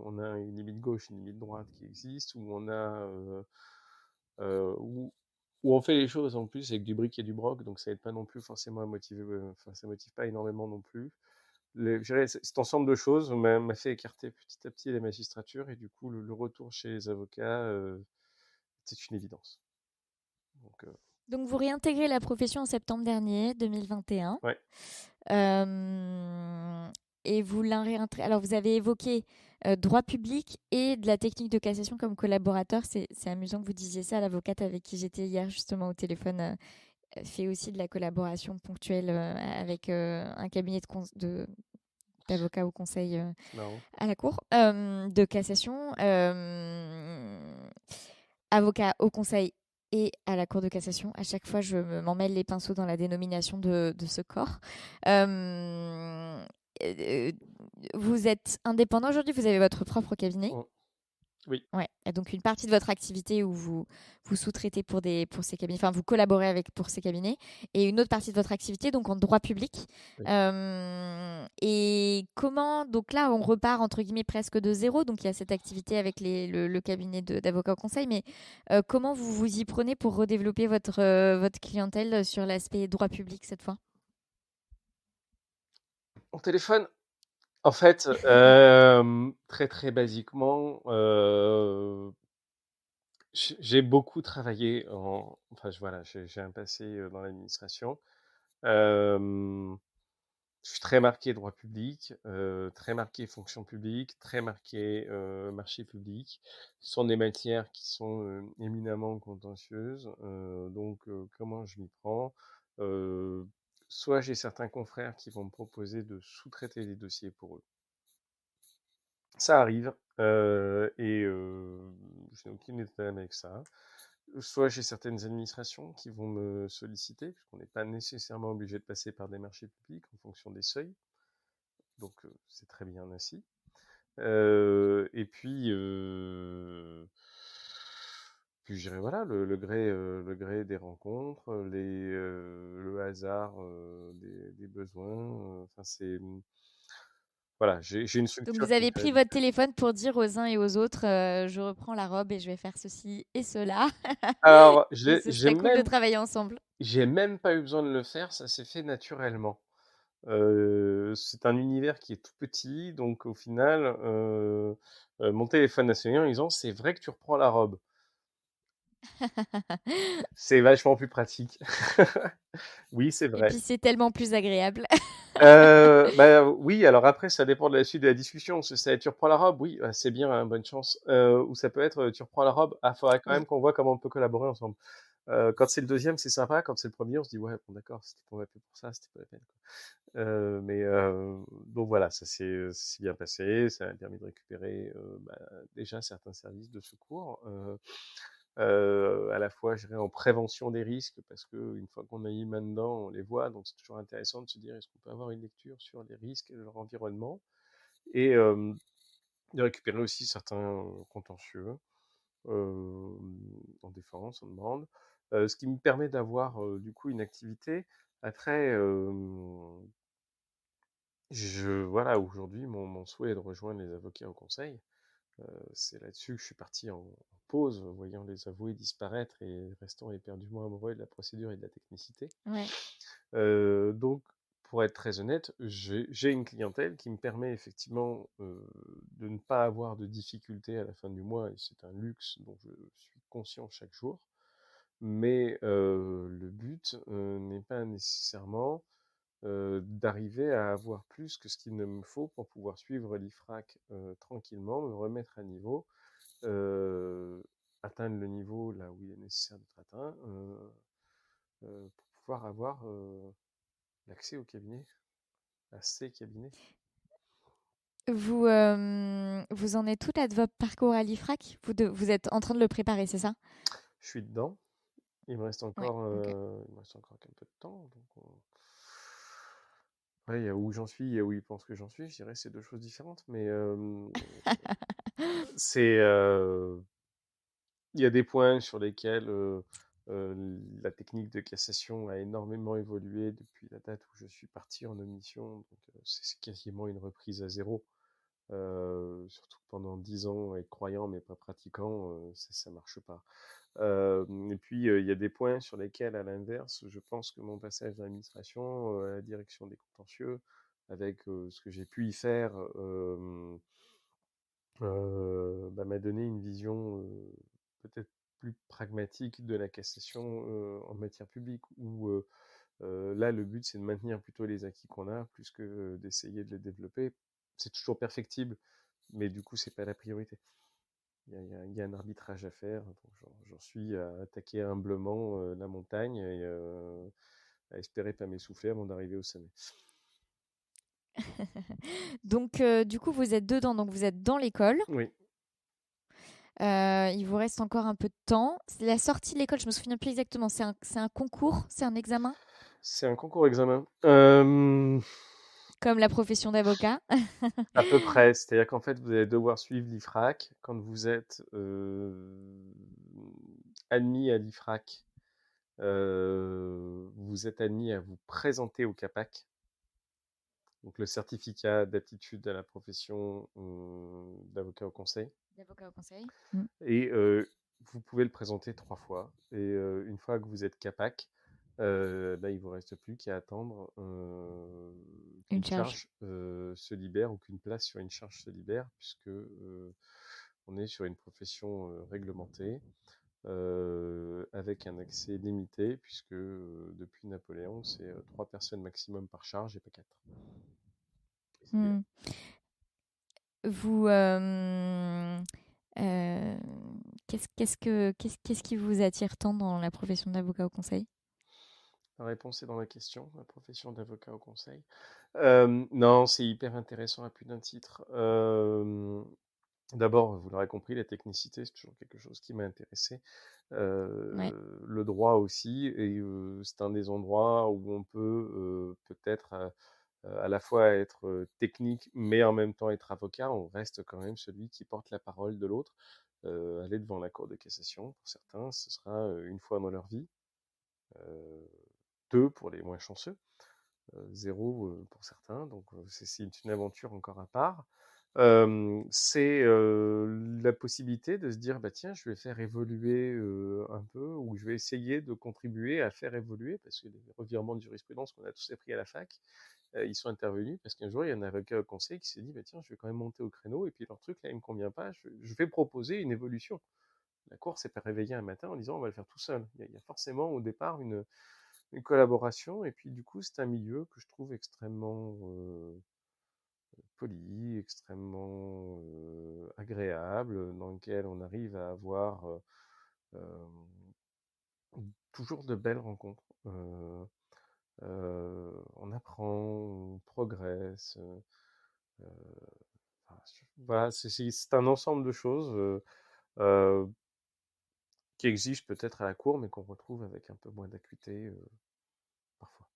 on a une limite gauche, une limite droite qui existe, où on a où on fait les choses en plus avec du brick et du broc, donc ça aide pas non plus forcément à motiver, enfin ça motive pas énormément non plus. Je dirais, cet ensemble de choses m'a fait écarter petit à petit les magistratures, et du coup le retour chez les avocats, c'est une évidence. Donc, Donc vous réintégrez la profession en septembre dernier, 2021. ouais. Et vous la réintégrez. Alors vous avez évoqué droit public et de la technique de cassation comme collaborateur. C'est amusant que vous disiez ça. L'avocate avec qui j'étais hier justement au téléphone fait aussi de la collaboration ponctuelle avec un cabinet d'avocats au conseil C'est marrant. à la cour de cassation. Avocat au conseil et à la cour de cassation. À chaque fois, m'en mêle les pinceaux dans la dénomination de ce corps. Euh, euh, Vous êtes indépendant aujourd'hui, vous avez votre propre cabinet. Mm. Oui. Ouais. Et donc une partie de votre activité où vous sous-traitez pour ces cabinets, enfin vous collaborez avec pour ces cabinets, et une autre partie de votre activité donc en droit public. Oui. Et comment donc là on repart entre guillemets presque de zéro, donc il y a cette activité avec le cabinet d'avocats au conseil, mais comment vous vous y prenez pour redévelopper votre clientèle sur l'aspect droit public cette fois? Au téléphone, en fait, très très basiquement, j'ai beaucoup travaillé enfin voilà, j'ai un passé dans l'administration. Euh, je suis très marqué droit public, très marqué fonction publique, très marqué marché public. Ce sont des matières qui sont éminemment contentieuses. Donc, comment je m'y prends? Euh, Soit j'ai certains confrères qui vont me proposer de sous-traiter des dossiers pour eux. Ça arrive, et je n'ai aucune problème avec ça. Soit j'ai certaines administrations qui vont me solliciter, puisqu'on n'est pas nécessairement obligé de passer par des marchés publics en fonction des seuils. Donc c'est très bien ainsi. Et puis je dirais voilà, le gré des rencontres, le hasard des besoins. Enfin c'est voilà, j'ai une Donc structure vous qui est avez très pris votre téléphone pour dire aux uns et aux autres, je reprends la robe et je vais faire ceci et cela. Alors, Et ce serait cool de travailler ensemble. j'ai même pas eu besoin de le faire, ça s'est fait naturellement. C'est un univers qui est tout petit, donc au final, mon téléphone a sonné en disant: «C'est vrai que tu reprends la robe». C'est vachement plus pratique. Oui, c'est Et vrai. puis c'est tellement plus agréable. Bah, oui, alors après, ça dépend de la suite de la discussion. Si c'est: «Tu reprends la robe?» «Oui, bah, c'est bien, hein, bonne chance». Ou ça peut être: «Tu reprends la robe? Ah, faudrait quand même Oui. qu'on voit comment on peut collaborer ensemble». Quand c'est le deuxième, c'est sympa. Quand c'est le premier, on se dit: «Ouais, bon d'accord, c'était pour m'appeler pour ça, c'était pas la peine, quoi». Donc voilà, ça s'est bien passé. Ça m'a permis de récupérer, déjà certains services de secours, à la fois, je dirais, en prévention des risques, parce qu'une fois qu'on a mis main dedans, on les voit, donc c'est toujours intéressant de se dire: «Est-ce qu'on peut avoir une lecture sur les risques et leur environnement?» Et de récupérer aussi certains contentieux, en défense, en demande, ce qui me permet d'avoir, du coup, une activité. Après, voilà, aujourd'hui, mon souhait est de rejoindre les avocats au conseil. C'est là-dessus que je suis parti en pause, voyant les avoués disparaître et restant éperdument amoureux de la procédure et de la technicité. Ouais. Donc, pour être très honnête, j'ai une clientèle qui me permet effectivement de ne pas avoir de difficultés à la fin du mois, et c'est un luxe dont je suis conscient chaque jour. Mais le but n'est pas nécessairement d'arriver à avoir plus que ce qu'il ne me faut pour pouvoir suivre l'IFRAC tranquillement, me remettre à niveau, euh, atteindre le niveau là où il est nécessaire d'être atteint, pour pouvoir avoir l'accès au cabinet, à ces cabinets. Vous en êtes tout là de votre parcours à l'IFRAC? Vous êtes en train de le préparer, c'est ça? Je suis dedans. Ouais, ok. Il me reste encore un peu de temps. Donc ouais, il y a où j'en suis et où il pense que j'en suis. Je dirais c'est deux choses différentes, mais c'est il y a des points sur lesquels la technique de cassation a énormément évolué depuis la date où je suis parti en omission. Donc, c'est quasiment une reprise à zéro. Surtout que pendant 10 ans, être croyant mais pas pratiquant, ça marche pas. Et puis, il y a des points sur lesquels, à l'inverse, je pense que mon passage dans l'administration, à la direction des contentieux, avec ce que j'ai pu y faire, m'a donné une vision peut-être plus pragmatique de la cassation en matière publique, où là, le but, c'est de maintenir plutôt les acquis qu'on a, plus que d'essayer de les développer. C'est toujours perfectible, mais du coup, c'est pas la priorité. Il y a un arbitrage à faire, donc j'en suis à attaquer humblement la montagne et à espérer pas m'essouffler avant d'arriver au sommet. Donc, du coup, vous êtes dedans, donc vous êtes dans l'école. Oui, Il vous reste encore un peu de temps. C'est la sortie de l'école, je me souviens plus exactement. C'est un concours, c'est un examen, c'est un concours examen. comme la profession d'avocat. À peu près, c'est-à-dire qu'en fait, vous allez devoir suivre l'IFRAC. Quand vous êtes admis à l'IFRAC, vous êtes admis à vous présenter au CAPAC, donc le certificat d'aptitude à la profession d'avocat au conseil. D'avocat au conseil. Et vous pouvez le présenter 3 fois. Et une fois que vous êtes CAPAC, bah, il ne vous reste plus qu'à attendre Une qu'une charge. charge se libère ou qu'une place sur une charge se libère, puisque on est sur une profession réglementée, avec un accès limité, puisque depuis Napoléon, c'est 3 personnes maximum par charge et pas 4. Hmm. Vous, qu'est-ce qui vous attire tant dans la profession d'avocat au conseil? La réponse est dans la question, la profession d'avocat au conseil. Non, c'est hyper intéressant à plus d'un titre. D'abord, vous l'aurez compris, la technicité, c'est toujours quelque chose qui m'a intéressé. Ouais. Le droit aussi, et c'est un des endroits où on peut peut-être à la fois être technique, mais en même temps être avocat. On reste quand même celui qui porte la parole de l'autre. Aller devant la cour de cassation, pour certains, ce sera une fois dans leur vie. 2 pour les moins chanceux, 0 pour certains, donc c'est une aventure encore à part. C'est la possibilité de se dire, bah tiens, je vais faire évoluer un peu, ou je vais essayer de contribuer à faire évoluer, parce que les revirements de jurisprudence qu'on a tous appris à la fac, ils sont intervenus parce qu'un jour, il y a un avocat au conseil qui s'est dit, bah tiens, je vais quand même monter au créneau, et puis leur truc, là, il me convient pas, je vais proposer une évolution. La cour s'est pas réveillée un matin en disant, on va le faire tout seul. Il y a forcément au départ une collaboration, et puis du coup, c'est un milieu que je trouve extrêmement poli, extrêmement agréable, dans lequel on arrive à avoir toujours de belles rencontres. On apprend, on progresse. Enfin, voilà, c'est un ensemble de choses euh, qui existent peut-être à la cour, mais qu'on retrouve avec un peu moins d'acuité parfois.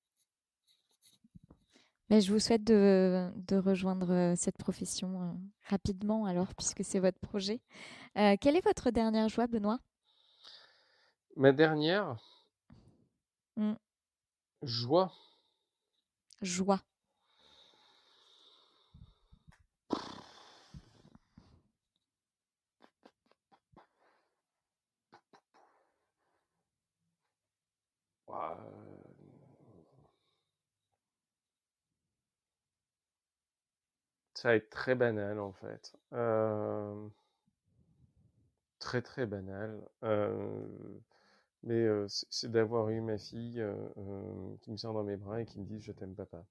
Mais je vous souhaite de rejoindre cette profession rapidement alors, puisque c'est votre projet. Quelle est votre dernière joie, Benoît? Ma dernière Hmm. joie, Joie. ça va être très banal en fait. Très très banal. Mais c'est d'avoir eu ma fille qui me serre dans mes bras et qui me dit je t'aime papa.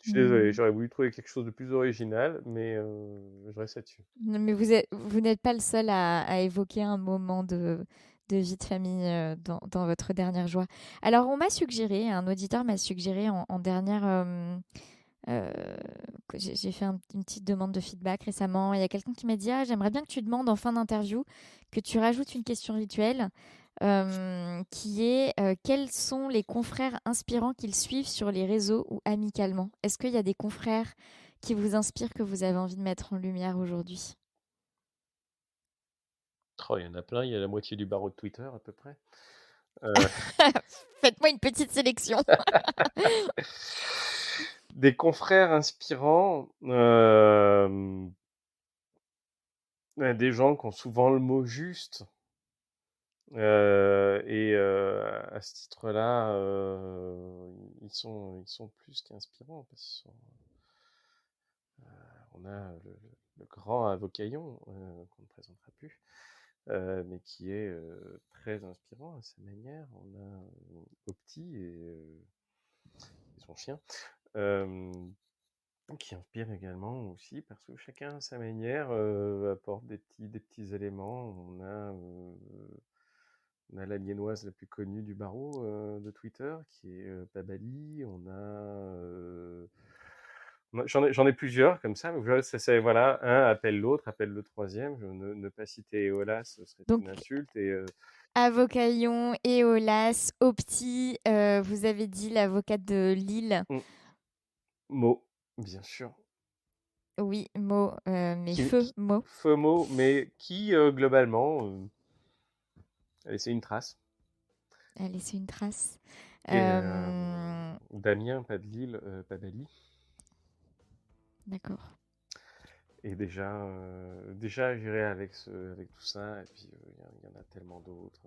Je suis désolé, Hmm. j'aurais voulu trouver quelque chose de plus original, mais je reste là-dessus. Non, mais vous n'êtes pas le seul à évoquer un moment de vie de famille dans votre dernière joie. Alors, on m'a suggéré, un auditeur m'a suggéré en dernière. Euh, j'ai fait une petite demande de feedback récemment. Il y a quelqu'un qui m'a dit: Ah, j'aimerais bien que tu demandes en fin d'interview que tu rajoutes une question rituelle qui est quels sont les confrères inspirants qu'ils suivent sur les réseaux ou amicalement? Est-ce qu'il y a des confrères qui vous inspirent que vous avez envie de mettre en lumière aujourd'hui? Oh, il y en a plein, il y a la moitié du barreau de Twitter à peu près. Faites-moi une petite sélection. des confrères inspirants, des gens qui ont souvent le mot juste. À ce titre-là, ils sont plus qu'inspirants parce qu'ils sont. On a le grand Avocaillon, qu'on ne présentera plus, mais qui est très inspirant à sa manière. On a Opti et son chien, qui inspire également aussi, parce que chacun à sa manière apporte des petits éléments. On a la liénoise la plus connue du barreau de Twitter, qui est Babali. J'en ai plusieurs comme ça, mais voilà, voilà, un appelle l'autre, appelle le troisième. Ne pas citer Eolas, ce serait Donc, une insulte. Avocaillon, Éolas, Opti, vous avez dit l'avocate de Lille. Mo, bien sûr. Oui, Mo, mais feu, Mo. Feu Mo, mais qui, globalement, a laissé une trace. A laissé une trace. Et Damien, pas de Lille, pas d'Ali. D'accord. Et déjà j'irai avec tout ça. Et puis il y en a tellement d'autres.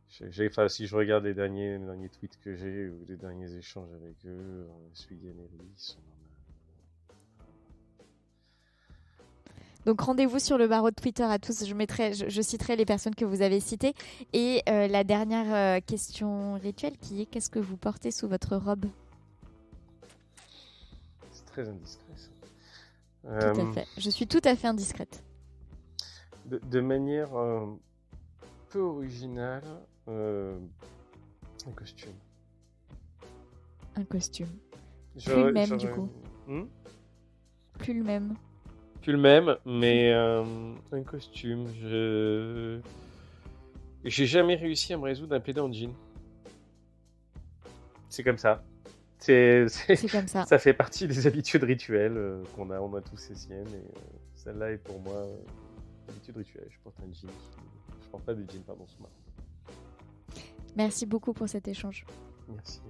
Si je regarde les derniers tweets que j'ai ou les derniers échanges avec eux, Sui Generis, Donc rendez-vous sur le barreau de Twitter à tous. Je citerai les personnes que vous avez citées. Et la dernière question rituelle qui est: qu'est-ce que vous portez sous votre robe? C'est très indiscret ça. Tout à fait. Je suis tout à fait indiscrète. De manière peu originale, un costume. Un costume. Plus le même du coup. Hmm, Plus le même. plus le même, mais un costume. J'ai jamais réussi à me résoudre à me péder en jean. C'est comme ça. C'est comme ça. Ça fait partie des habitudes rituelles qu'on a. On a tous les siennes. Et celle-là est pour moi habitude rituelle. Je porte un jean. Je porte pas de jean, pardon, sous-marin. Merci beaucoup pour cet échange. Merci.